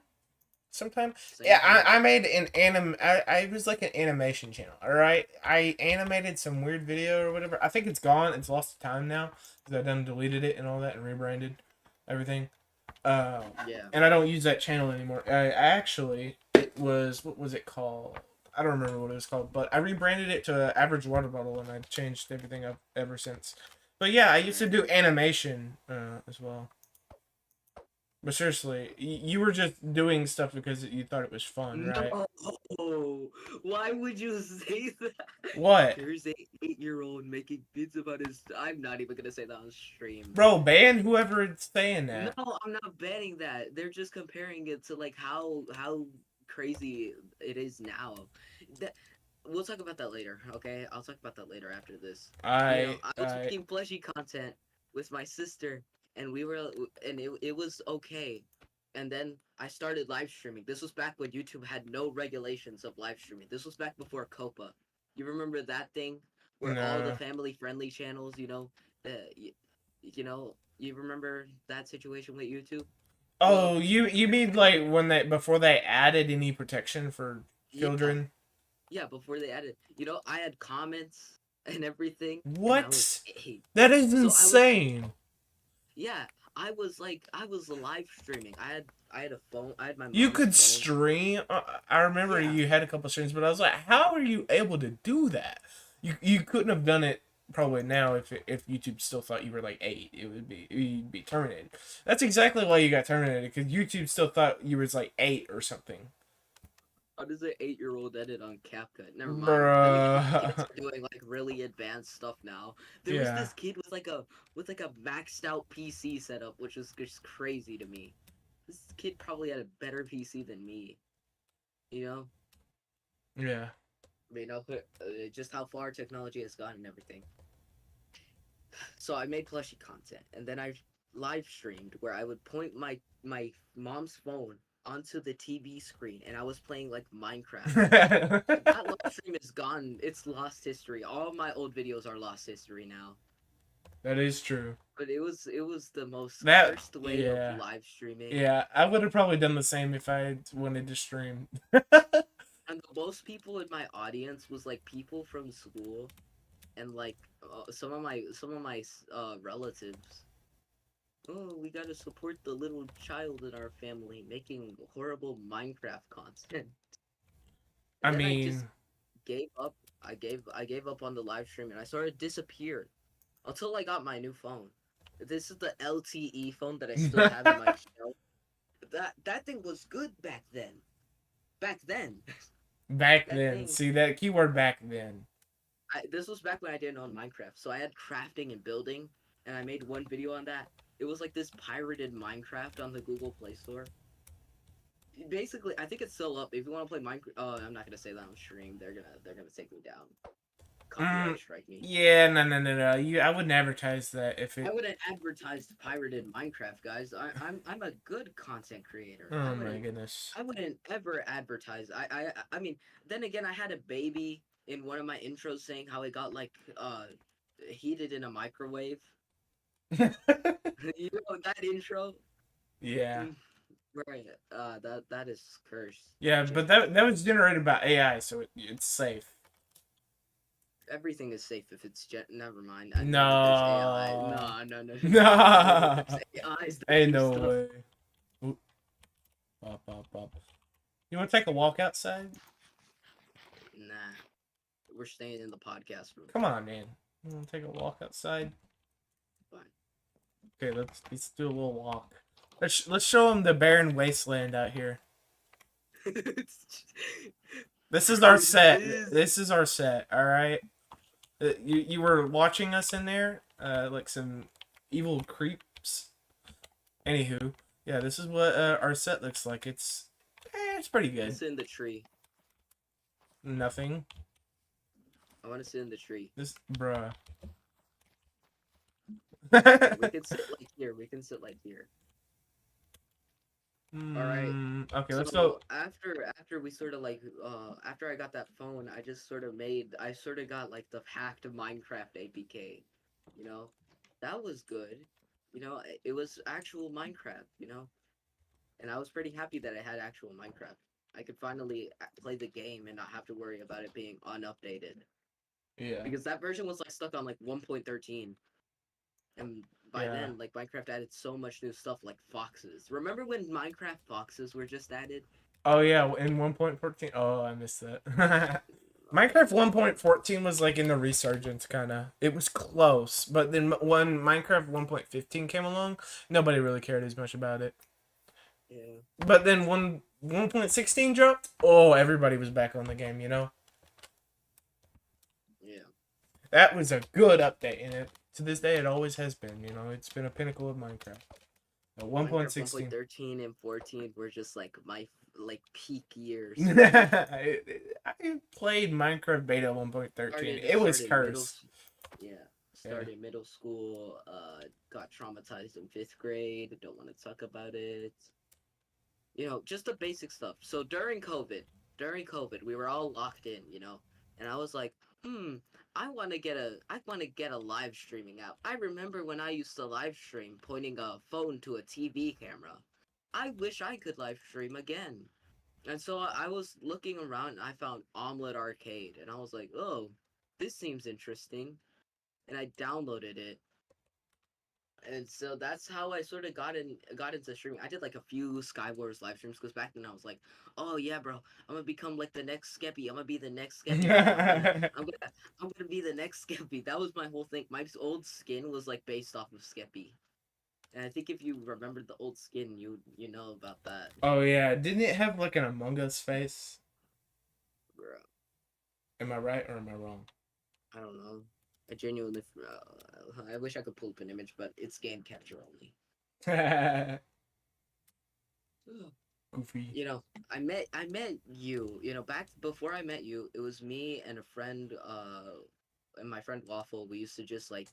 sometime. Same Yeah, here. I made an I was like an animation channel. All right, I animated some weird video or whatever. I think it's gone. It's lost to time now because I done deleted it and all that and rebranded everything. Yeah. And I don't use that channel anymore. Actually, it was, what was it called? I don't remember what it was called, but I rebranded it to Average Water Bottle, and I've changed everything up ever since. But yeah, I used to do animation as well. But seriously, you were just doing stuff because you thought it was fun, right? No, why would you say that? What? There's a 8-year-old making vids about his. I'm not even gonna say that on stream. Bro, ban whoever is saying that. No, I'm not betting that. They're just comparing it to like how crazy it is now. That we'll talk about that later, okay? I'll talk about that later after this. I was I making plushie content with my sister, and it was okay. And then I started live streaming. This was back when YouTube had no regulations of live streaming. This was back before Copa. You remember that thing where all the no. family friendly channels, you remember that situation with YouTube? Oh, Well, you mean like when they, before they added any protection for yeah, children? yeah, before they added, I had comments and everything, and I was What? 8. That is So I was, insane. yeah, I was live streaming. I had a phone. I had my You mom's could phone. stream. I remember Yeah, you had a couple streams, but I was like, how are you able to do that? You couldn't have done it probably now if YouTube still thought you were like 8. You'd be terminated. That's exactly why you got terminated, because YouTube still thought you was like 8 or something. How does an 8-year-old edit on CapCut? Never mind. Then again, kids Bruh. are doing like really advanced stuff now. There was Yeah. this kid with like a maxed out PC setup, which was just crazy to me. This kid probably had a better PC than me. You know, Yeah. just how far technology has gone and everything. So I made plushie content, and then I live streamed where I would point my mom's phone onto the TV screen, and I was playing like Minecraft. That live stream is gone. It's lost history. All my old videos are lost history now. That is true. But it was the most That cursed way of yeah. live streaming. Yeah, I would have probably done the same if I wanted to stream. And the most people in my audience was like people from school, and like some of my relatives. Oh, we gotta support the little child in our family making horrible Minecraft content. I And then I mean, just gave up. I gave up on the live stream and I sort of disappeared until I got my new phone. This is the LTE phone that I still have in my shelf. That thing was good back then. Back then. back That then. thing. See that keyword back then. This was back when I didn't own Minecraft, so I had crafting and building, and I made one video on that. It was like this pirated Minecraft on the Google Play Store. Basically, I think it's still up. If you want to play Minecraft, I'm not gonna say that on stream. They're gonna take me down. Copyright strike me. Yeah, no. I wouldn't advertise that if I it. wouldn't advertise pirated Minecraft, guys. I'm a good content creator. Oh my goodness. I wouldn't ever advertise. I mean, then again, I had a baby in one of my intros saying how it got like heated in a microwave. You know that intro? Yeah. Right. That is cursed. Yeah, but that was generated by AI, so it's safe. Everything is safe if it's never mind. I know No. that there's AI. No. No. There's AIs that Ain't do no stuff. way. Oop. Pop. You want to take a walk outside? Nah. We're staying in the podcast room. Come on, man. You want to take a walk outside? Fine. Okay, let's do a little walk. Let's show them the barren wasteland out here. This is our set. This is our set. All right. You were watching us in there, like some evil creeps. Anywho, yeah, this is what our set looks like. It's pretty I want good. to sit in the tree. Nothing. I want to sit in the tree. This bruh. We can sit like here. We can sit like here. Alright. Okay, let's So, go. After we sort of like after I got that phone, I sort of got like the hacked Minecraft APK. You know, that was good. You know, it was actual Minecraft. You know, and I was pretty happy that I had actual Minecraft. I could finally play the game and not have to worry about it being unupdated. Yeah. Because that version was like stuck on like 1.13. And by Yeah. then, like Minecraft added so much new stuff like foxes. Remember when Minecraft foxes were just added? Oh yeah, in 1.14. Oh, I missed that. Minecraft 1.14 was like in the resurgence kind of. It was close, but then when Minecraft 1.15 came along, nobody really cared as much about it. Yeah. But then when 1.16 dropped, oh, everybody was back on the game, you know? Yeah. That was a good update, and to this day, it always has been, you know? It's been a pinnacle of Minecraft. 1.16. 1.13 and 14 were just like my peak years. I played Minecraft beta 1.13. It was cursed. Started middle school, got traumatized in 5th grade, don't want to talk about it. You know, just the basic stuff. So during COVID, we were all locked in, you know, and I was like, I want to get a live streaming app. I remember when I used to live stream pointing a phone to a TV camera. I wish I could live stream again. And so I was looking around and I found Omelet Arcade and I was like, "Oh, this seems interesting." And I downloaded it. And so that's how I sort of got into streaming. I did like a few Skywars live streams because back then I was like, "Oh yeah, bro, I'm gonna become like the next Skeppy. I'm gonna be the next Skeppy. I'm gonna be the next Skeppy." That was my whole thing. My old skin was like based off of Skeppy, and I think if you remembered the old skin, you know about that. Oh yeah, didn't it have like an Among Us face? Am I right or am I wrong? I don't know. I genuinely, I wish I could pull up an image, but it's game capture only. Goofy. You know, I met you. You know, back before I met you, it was me and a friend, and my friend Waffle. We used to just like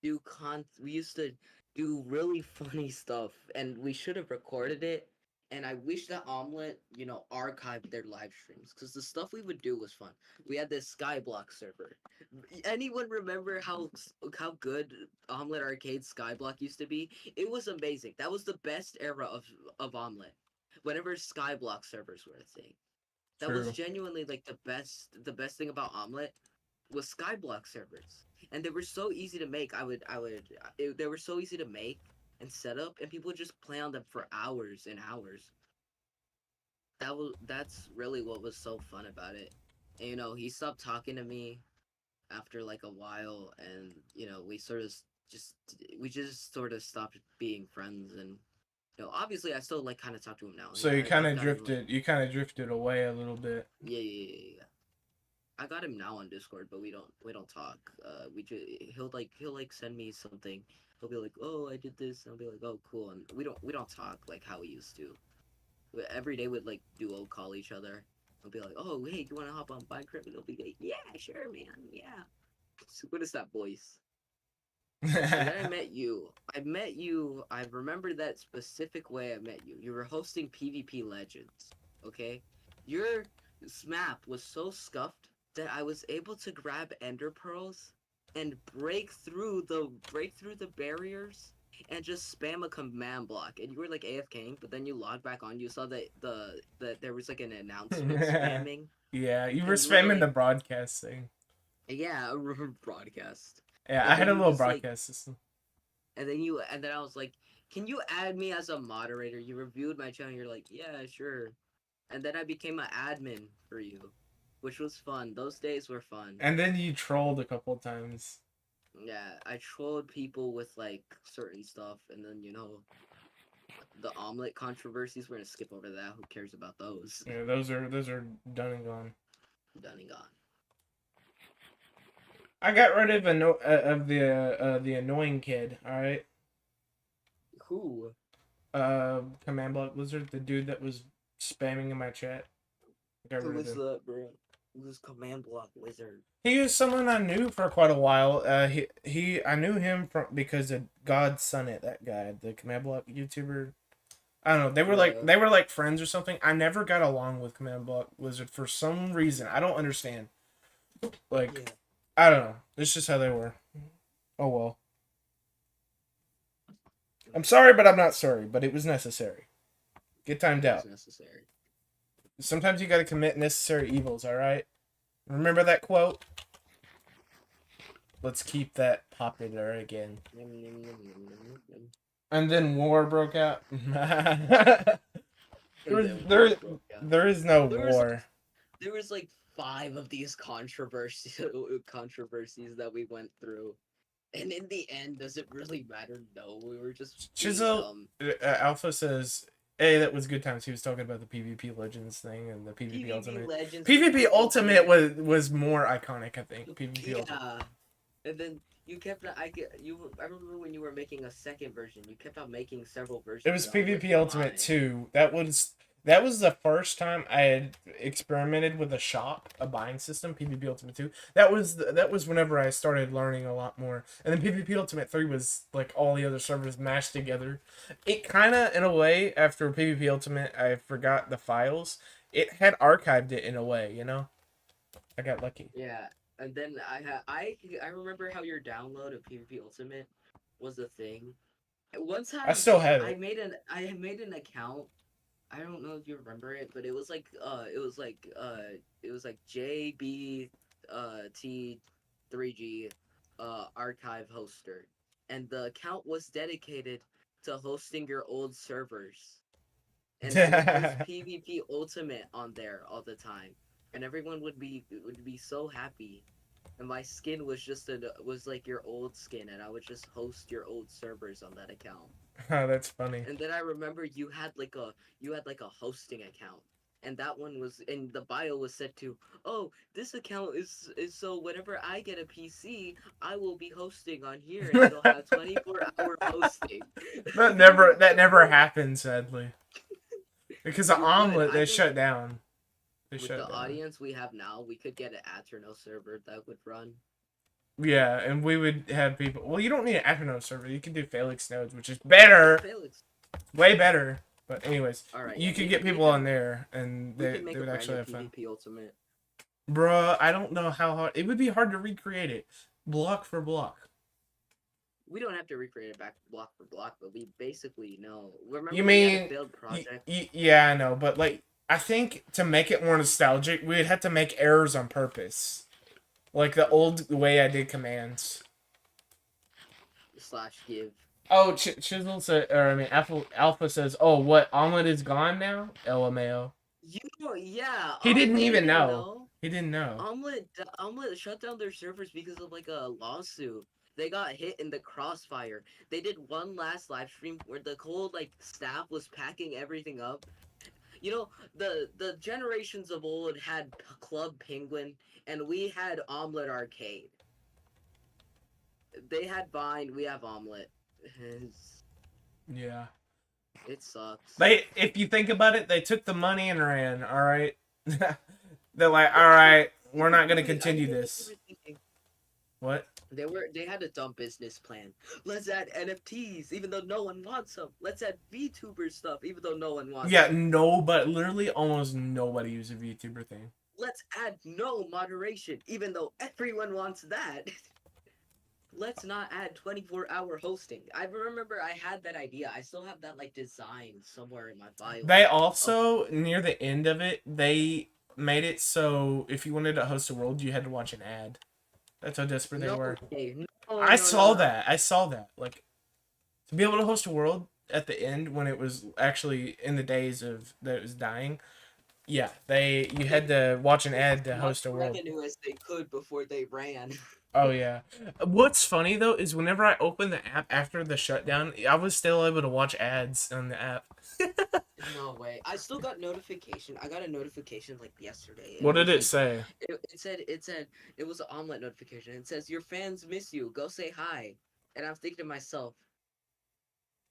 we used to do really funny stuff, and we should have recorded it. And I wish that Omelet, you know, archived their live streams because the stuff we would do was fun. We had this Skyblock server. Anyone remember how good Omelet Arcade Skyblock used to be? It was amazing. That was the best era of Omelet whenever Skyblock servers were a thing. That was True. genuinely like the best thing about Omelet was Skyblock servers. And they were so easy to make. They were so easy to make and set up and people would just play on them for hours and hours. That's really what was so fun about it. And, you know, he stopped talking to me after like a while and, you know, just we just sort of stopped being friends and you know, obviously, I still like kind of talk to him now. So you kind I've of got him. drifted. You kind of drifted away a little bit. Yeah. I got him now on Discord, but we don't talk. He'll send me something. He'll be like, "Oh, I did this," and I'll be like, "Oh, cool." And we don't talk like how we used to. Every day we'd like duo call each other. I'll be like, "Oh, hey, you want to hop on Minecraft?" And he'll be like, "Yeah, sure, man. Yeah." What is that voice? And then I met you. I remember that specific way I met you. You were hosting PvP Legends, okay? Your map was so scuffed that I was able to grab ender pearls and break through the barriers and just spam a command block. And you were like AFKing, but then you logged back on. You saw that there was like an announcement spamming, Yeah, you were and you were spamming the like, broadcast thing. yeah, I remember broadcast. Yeah, I And had then a you little just like broadcast system. and then I was like, "Can you add me as a moderator?" You reviewed my channel. You're like, "Yeah, sure." And then I became an admin for you, which was fun. Those days were fun. And then you trolled a couple times. Yeah, I trolled people with like certain stuff, and then you know the omelet controversies. We're gonna skip over that. Who cares about those? Yeah, those are done and gone. Done and gone. I got rid of the annoying kid. All right. Who? Command block wizard, the dude that was spamming in my chat. I got Who rid of was him. that, bro? Who was command block wizard? He was someone I knew for quite a while. I knew him from because of God Son It, that guy, the command block YouTuber. I don't know. Yeah. They were like friends or something. I never got along with Command Block Wizard for some reason. I don't understand. Like Yeah. I don't know. It's just how they were. Oh well. I'm sorry, but I'm not sorry. But it was necessary. Get timed It was out. necessary. Sometimes you got to commit necessary evils. All right. Remember that quote. Let's keep that popular again. And then war broke out. There is no There was war. there was like 5 of these controversies that we went through, and in the end, does it really matter? No, we were just being Chisel dumb. Alpha says, "Hey, that was good times." He was talking about the PvP Legends thing and the PvP PvP Ultimate. Legends, PvP Ultimate was more iconic, I think. PvP Ultimate. yeah, and then you kept I remember when you were making a second version, you kept on making several versions. It was and I like, PvP Ultimate "Why?" 2. That was the first time I had experimented with a shop, a buying system, PvP Ultimate 2. That was whenever I started learning a lot more. And then PvP Ultimate 3 was like all the other servers mashed together. It kind of, in a way, after PvP Ultimate, I forgot the files. It had archived it in a way, you know? I got lucky. Yeah, and then I remember how your download of PvP Ultimate was a thing. One I time still have I it. made an account. I don't know if you remember it, but it was like JB T3G archive hoster. And the account was dedicated to hosting your old servers. And I would post PvP Ultimate on there all the time. And everyone would be so happy. And my skin was like your old skin, and I would just host your old servers on that account. Oh, that's funny. And then I remember you had like a hosting account, and that one was, and the bio was set to, oh, this account is so whenever I get a PC, I will be hosting on here, and it'll have 24-hour hosting. That never happened, sadly. Because of You could. Omelet, I they think shut down. They with the shut down. audience we have now, we could get an Aterno server that would run. Yeah, and we would have people. Well, you don't need an Acrino server. You can do Felix nodes, which is Yeah, better, Felix. way better. But anyways, All right, you yeah, could get people on there, and we they could make they a would brand actually new have fun. PvP Ultimate. Bruh, I don't know how hard. It would be hard to recreate it, block for block. We don't have to recreate it back block for block, but we basically know. Remember You we had a mean? build project? Yeah, I know, but like, I think to make it more nostalgic, we'd have to make errors on purpose, like the old way I did commands. / give. Oh, Chisel said, or I mean, Alpha says, "Oh, what Omelet is gone now?" LMAO. You know, yeah. He didn't Omelet even didn't know. He didn't know. Omelet shut down their servers because of like a lawsuit. They got hit in the crossfire. They did one last live stream where the whole like staff was packing everything up. You know, the generations of old had Club Penguin, and we had Omelet Arcade. They had Vine, we have Omelet. Yeah. It sucks. If you think about it, they took the money and ran. All right. They're like, all right, we're not gonna continue this. What? They had a dumb business plan. Let's add NFTs, even though no one wants them. Let's add VTuber stuff, even though no one wants Yeah, them. no, but literally almost nobody uses a VTuber thing. Let's add no moderation, even though everyone wants that. Let's not add 24-hour hosting. I remember I had that idea. I still have that like design somewhere in my file. They also, near the end of it, they made it so if you wanted to host a world, you had to watch an ad. That's how desperate they were. I saw that. I saw that. Like, to be able to host a world at the end when it was actually in the days of that it was dying. Yeah, you had to watch an ad to host a world. Revenue as they could before they ran. Oh yeah. What's funny though is whenever I opened the app after the shutdown, I was still able to watch ads on the app. No way. I still got notification. I got a notification like yesterday. What did it like, say? It said it was an Omelet notification. It says your fans miss you. Go say hi. And I'm thinking to myself,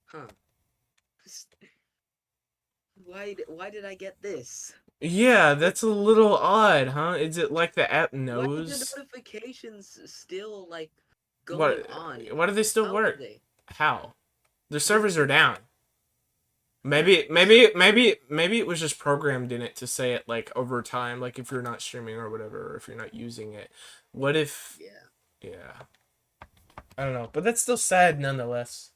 huh? Why did I get this? Yeah, that's a little odd, huh? Is it like the app Why are the knows? notifications still like going What? on? Why do they still How work? are they? How? The servers are down. Maybe it was just programmed in it to say it like over time, like if you're not streaming or whatever, or if you're not using it. What if? Yeah. Yeah. I don't know, but that's still sad nonetheless.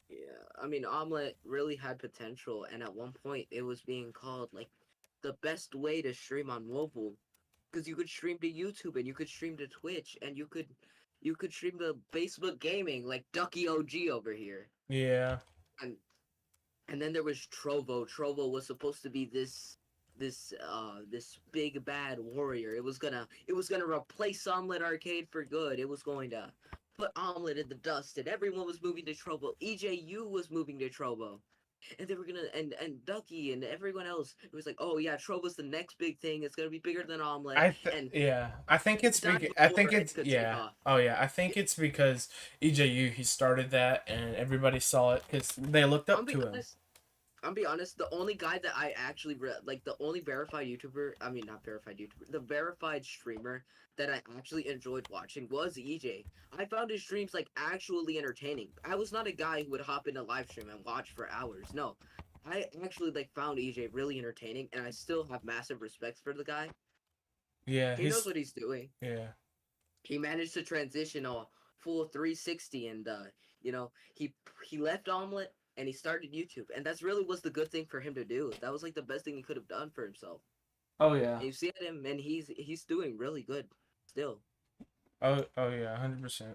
Yeah. I mean, Omelet really had potential, and at one point it was being called like the best way to stream on mobile, because you could stream to YouTube and you could stream to Twitch and you could stream to Facebook Gaming like Ducky OG over here. Yeah. And then there was Trovo. Trovo was supposed to be this big bad warrior. It was gonna replace Omelet Arcade for good. It was going to put Omelet in the dust, and everyone was moving to Trovo. EJU was moving to Trovo. And they were gonna and Ducky and everyone else. It was like, oh yeah, Trovo's the next big thing. It's gonna be bigger than Omelet. I think it's yeah. Oh yeah, I think it's because EJU he started that and everybody saw it because they looked up to him. I'll be honest, the only guy that I actually the only verified YouTuber, I mean not verified YouTuber, the verified streamer that I actually enjoyed watching was EJ. I found his streams like actually entertaining. I was not a guy who would hop into live stream and watch for hours. No. I actually like found EJ really entertaining, and I still have massive respect for the guy. Yeah, he knows what he's doing. Yeah. He managed to transition a full 360 and you know, he left Omelet and he started YouTube, and that's really was the good thing for him to do. That was like the best thing he could have done for himself. Oh yeah. And you see him, and he's doing really good still. Oh yeah, 100%.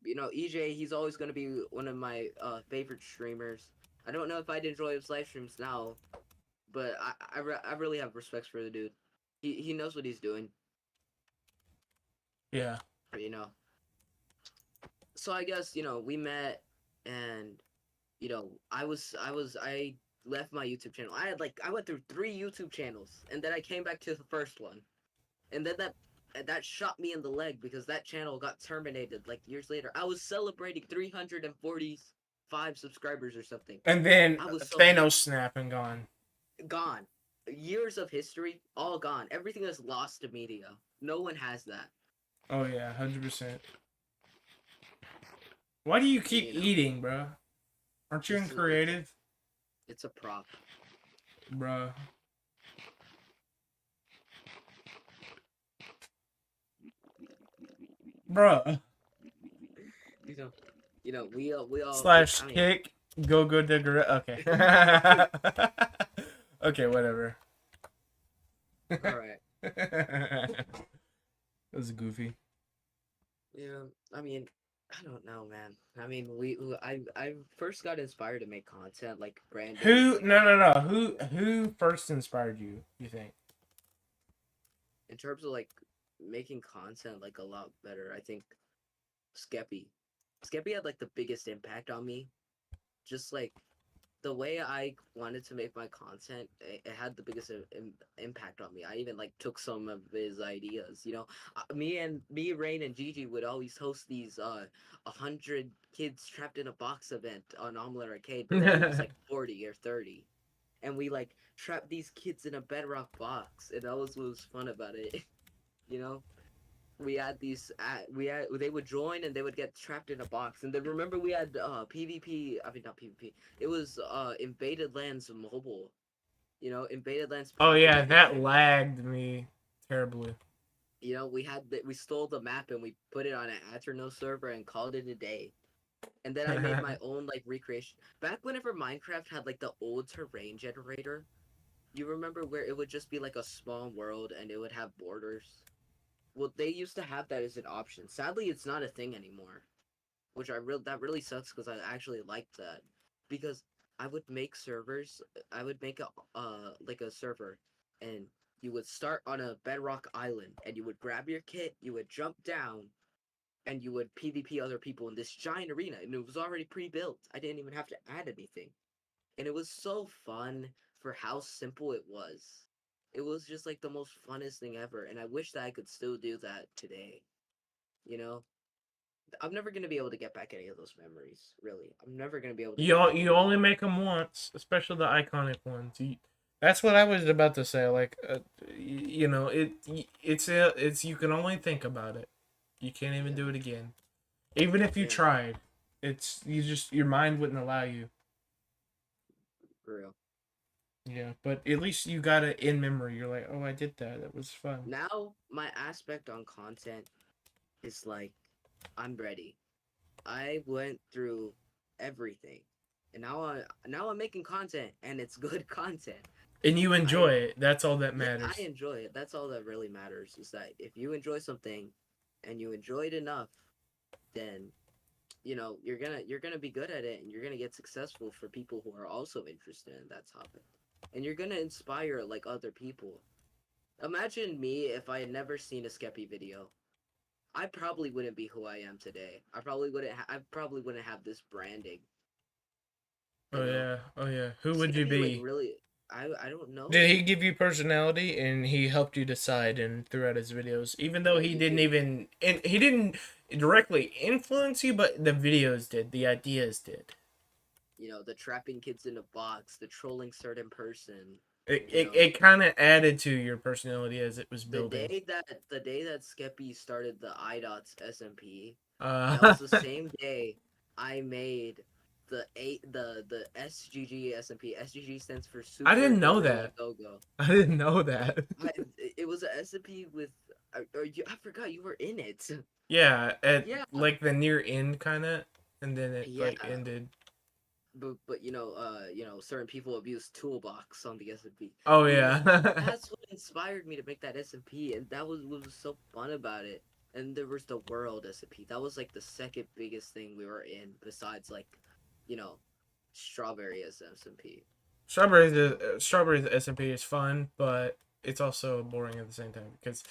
You know, EJ, he's always gonna be one of my favorite streamers. I don't know if I'd enjoy his live streams now, but I really have respect for the dude. He knows what he's doing. Yeah. You know. So I guess, you know, we met, and I left my YouTube channel. I went through 3 YouTube channels, and then I came back to the first one, and then that shot me in the leg because that channel got terminated like years later. I was celebrating 345 subscribers or something. And then I was so Thanos snap and gone. gone. Years of history, all gone. Everything is lost to media. No one has that. Oh yeah, 100%. Why do you keep You know, eating, bro? Aren't you in It's a- creative, it's a prop. bro? Bruh. You know, we all. Slash I mean, kick go digger. Okay. Okay, whatever. all right. That was goofy. Yeah, I mean, I don't know, man. I mean, I first got inspired to make content like branding. Who? Like, No. Who first inspired you? You think? in terms of like making content like a lot better, I think Skeppy. Skeppy had like the biggest impact on me. Just like the way I wanted to make my content, it had the biggest impact on me. I even like took some of his ideas. Me, Rain, and Gigi would always host these 100 kids trapped in a box event on Omelette Arcade, but then it was like 40 or 30, and we like trapped these kids in a bedrock box, and that was what was fun about it. you know we had these they would join and they would get trapped in a box, and then remember we had PvP. I mean, not PvP, it was Invaded Lands mobile. Invaded Lands Oh yeah, Pocket that Edition. lagged me terribly. We stole the map and we put it on an Aterno server and called it a day. And then I made my own like recreation back whenever Minecraft had like the old terrain generator. You remember where it would just be like a small world and it would have borders? Well, they used to have that as an option. Sadly, it's not a thing anymore, which that really sucks because I actually liked that, because I would make servers. I would make a server, and you would start on a bedrock island, and you would grab your kit, you would jump down, and you would PvP other people in this giant arena, and it was already pre-built. I didn't even have to add anything, and it was so fun for how simple it was. It was just like the most funnest thing ever, and I wish that I could still do that today. You know, I'm never gonna be able to get back any of those memories. Really, I'm never gonna be able to get back. You only make them once, especially the iconic ones. That's what I was about to say. Like, it's you can only think about it. You can't even Yeah, do it again. Even if you yeah, tried, it's you just your mind wouldn't allow you. for real. Yeah, but at least you got it in memory. You're like, oh, I did that. That was fun. Now my aspect on content is like, I'm ready. I went through everything, and now I'm making content, and it's good content. And you I enjoy it. That's all that Yeah, I matters. enjoy it. That's all that really matters. Is that if you enjoy something, and you enjoy it enough, then you're gonna be good at it, and you're gonna get successful for people who are also interested in that topic, and you're gonna inspire like other people. Imagine me if I had never seen a Skeppy video. I probably wouldn't be who I am today. I probably wouldn't have this branding. You Oh know, yeah. Oh yeah. Who would you Skeppy like be? really. I don't Did know. he give you personality and he helped you decide and throughout his videos, even though Yeah, he he didn't gave. even and he didn't directly influence you, but the videos did, the ideas did. The trapping kids in a box, the trolling certain person. It You it, know, it kind of added to your personality as it was the building. day that the day that Skeppy started the iDots SMP, that Uh, was the same day I made the SGG SMP. SGG stands for I Super didn't know Gorilla that. Go Go. I didn't know that. I, it was an SMP with. I forgot you were in it. Yeah, at Yeah, like the near end kind of, and then it yeah. like ended. But certain people abuse Toolbox on the SMP. Oh You know, yeah. that's what inspired me to make that SMP, and that was what was so fun about it. And there was the World SMP. That was like the second biggest thing we were in, besides like, you know, Strawberry as SMP. Strawberry's SMP is fun, but it's also boring at the same time because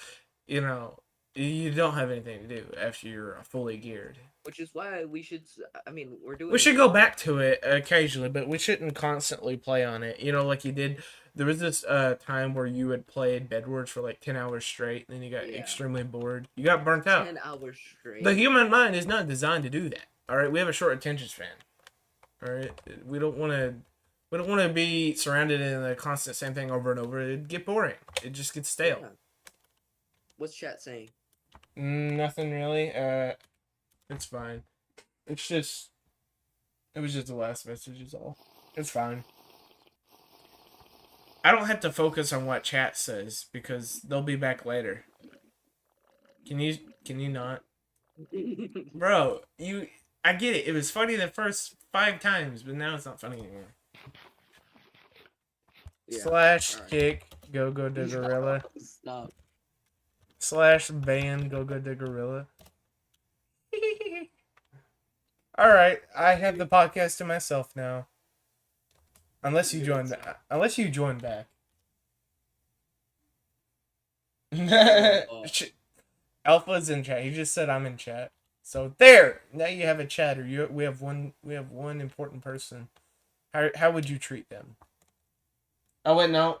you know you don't have anything to do after you're fully geared. which is why we should. I mean, we're doing. We should a go lot. back to it occasionally, but we shouldn't constantly play on it. You know, like you did. There was this time where you had played Bedwars for like 10 hours straight, and then you got Yeah. extremely bored. You got burnt out. 10 hours straight. The human mind is not designed to do that. All right, we have a short attention span. All right, we don't want to. We don't want to be surrounded in the constant same thing over and over. It'd get boring. It just gets stale. Yeah. What's chat saying? Nothing really. It's fine. It's just. It was just the last message is all. It's fine. I don't have to focus on what chat says because they'll be back later. Can you not? Bro, I get it. It was funny the first 5 times, but now it's not funny anymore. Yeah. Slash Alright. kick go the gorilla. Stop. Slash ban go the gorilla. Alright, I have the podcast to myself now. Unless you join back. Alpha's in chat. He just said I'm in chat. So there. Now you have a chat, or we have one important person. How would you treat them? Oh wait, no.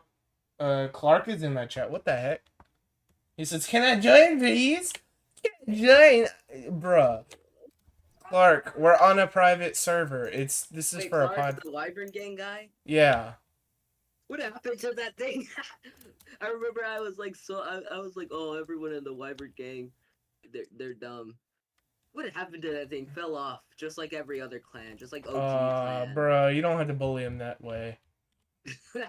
Clark is in my chat. What the heck? He says, "Can I join, please? Can I join, bruh?" Clark, we're on a private server. This is Wait, for a Clark, pod. the Wyvern Gang guy? Yeah. What happened to that thing? I remember I was like, oh, everyone in the Wyvern Gang, they're dumb. What happened to that thing? Fell off, just like every other clan, just like OG clan. Bruh, you don't have to bully him that way.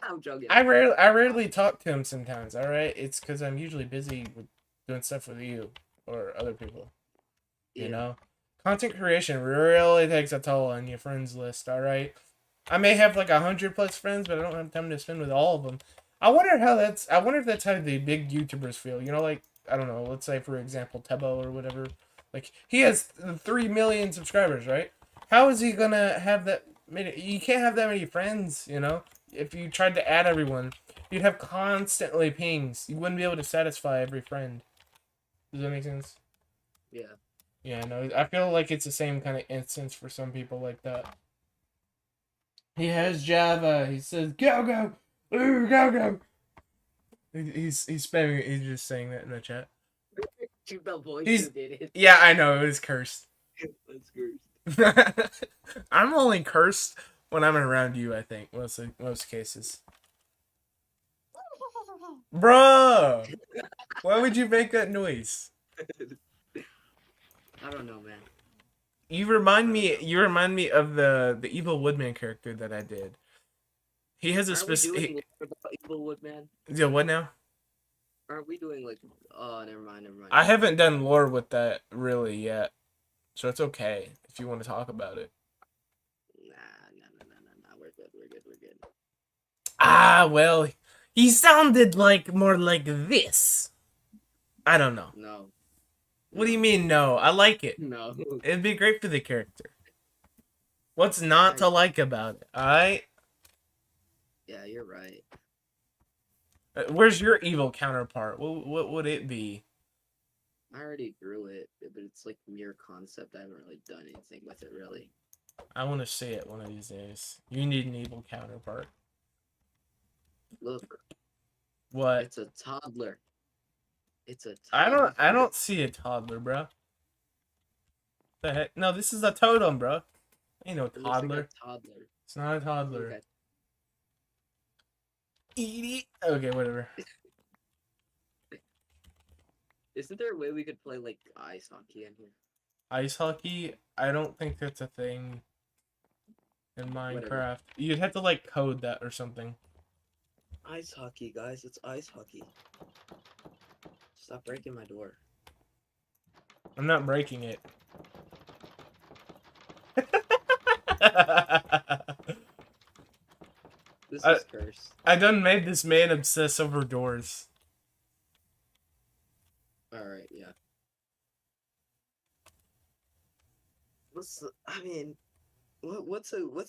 I'm joking. I rarely talk to him sometimes. All right, it's because I'm usually busy with doing stuff with you or other people. Yeah. You know, content creation really takes a toll on your friends list. All right, I may have like 100+ friends, but I don't have time to spend with all of them. I wonder if that's how the big YouTubers feel. You know, like I don't know. Let's say for example, Tebo or whatever. Like he has 3 million subscribers, right? How is he gonna have that many? You can't have that many friends, you know. If you tried to add everyone, you'd have constantly pings. You wouldn't be able to satisfy every friend. Does that make sense? Yeah. Yeah, no. I feel like it's the same kind of instance for some people like that. He has Java. He says, "Go, ooh, go." He's spamming it. He's just saying that in the chat. The voice He's- you did it. Yeah, I know. It was cursed. That's cursed. I'm only cursed when I'm around you, I think. Most cases. Bruh! Why would you make that noise? I don't know, man. You remind me of the Evil Woodman character that I did. He has a Aren't we doing specific. lore about Evil Woodman? Yeah, what now? Aren't we doing like? Oh, never mind. I haven't done lore with that really yet, so it's okay if you want to talk about it. Nah. We're good. Ah, well, he sounded like more like this. I don't know. No. What do you mean no? I like it. No. It'd be great for the character. What's not to like about it? Alright? Yeah, you're right. Where's your evil counterpart? What would it be? I already drew it, but it's like mere concept. I haven't really done anything with it, really. I want to see it one of these days. You need an evil counterpart. Look, What? it's a toddler. It's a I toddler. don't see a toddler, bro. The heck? No, this is a totem, bro. Ain't no It looks like toddler. a toddler. It's not a toddler. Okay. Eat it. Okay, whatever. Isn't there a way we could play like ice hockey in here? Ice hockey? I don't think that's a thing in Minecraft. Whatever. You'd have to like code that or something. Ice hockey, guys. It's ice hockey. Stop breaking my door. I'm not breaking it. This I- is cursed. I done made this man obsess over doors. Alright, yeah. What's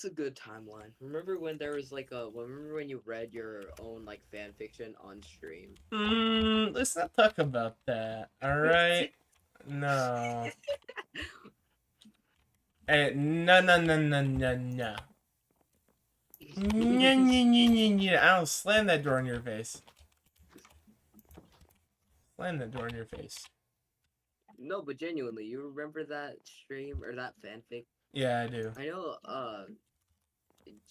a good timeline? Remember when there was like remember when you read your own like fan fiction on stream? Let's not talk about that. All right. No. No, no, no, no, no, no. Nya, nya, nya, nya, nya. I'll slam that door in your face. Slam that door in your face. No, but genuinely, you remember that stream or that fanfic? Yeah, I do. I know,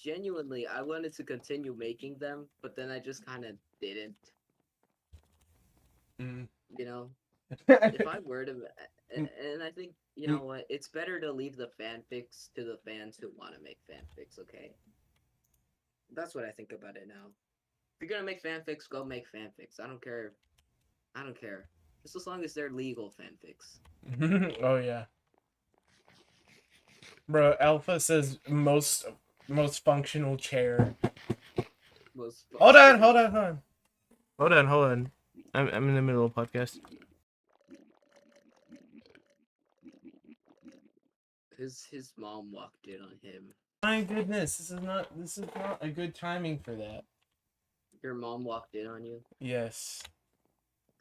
genuinely, I wanted to continue making them, but then I just kind of didn't, Mm. you know? If I were to, and I think, you know what, it's better to leave the fanfics to the fans who want to make fanfics, okay? That's what I think about it now. If you're gonna make fanfics, go make fanfics. I don't care. I don't care. Just as long as they're legal fanfics. Oh yeah. Bro, Alpha says most functional chair. Most Hold on. Hold on. I'm in the middle of a podcast. His mom walked in on him. My goodness, this is not a good timing for that. Your mom walked in on you? Yes.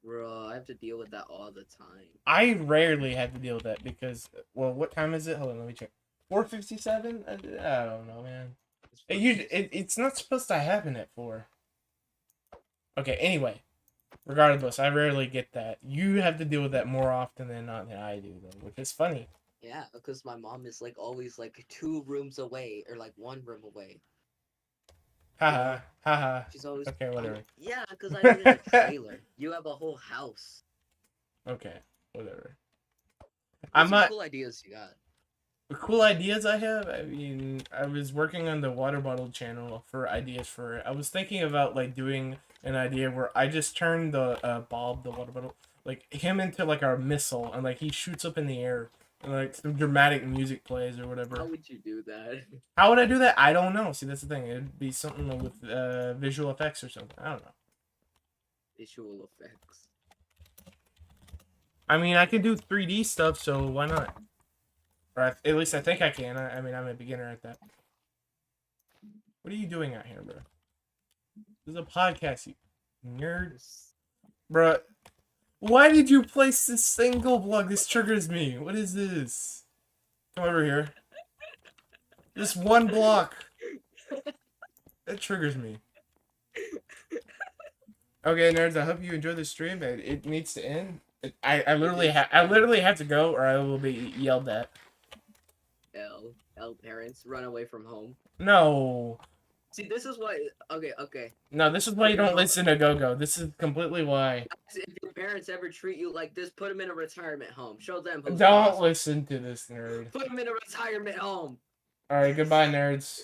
Bro, I have to deal with that all the time. I rarely have to deal with that because, well, what time is it? Hold on, let me check. 4:57? I don't know, man. It's not supposed to happen at 4. Okay, anyway. Regardless, I rarely get that. You have to deal with that more often than not than I do, though, which is funny. Yeah, because my mom is like always like 2 rooms away or like 1 room away. Haha, haha. She's always Okay, whatever. Yeah, because I live in a trailer. You have a whole house. Okay, whatever. What's some cool ideas you got? The cool ideas I have, I mean, I was working on the water bottle channel for ideas for it. I was thinking about like doing an idea where I just turn the Bob, the water bottle, like him into like a missile, and like he shoots up in the air, and like some dramatic music plays or whatever. How would you do that? How would I do that? I don't know. See, that's the thing. It'd be something with visual effects or something. I don't know. Visual effects. I mean, I can do 3D stuff, so why not? Or at least I think I can. I mean, I'm a beginner at that. What are you doing out here, bro? This is a podcast, you nerd. Bro, why did you place this single block? This triggers me. What is this? Come over here. This one block. That triggers me. Okay, nerds, I hope you enjoyed the stream. It needs to end. I literally have to go or I will be yelled at. Parents run away from home. No. See, this is why. Okay. No, this is why you don't listen to Go-Go. This is completely why. If your parents ever treat you like this, put them in a retirement home. Show them. Don't listen to this nerd. Put them in a retirement home. All right, goodbye, nerds.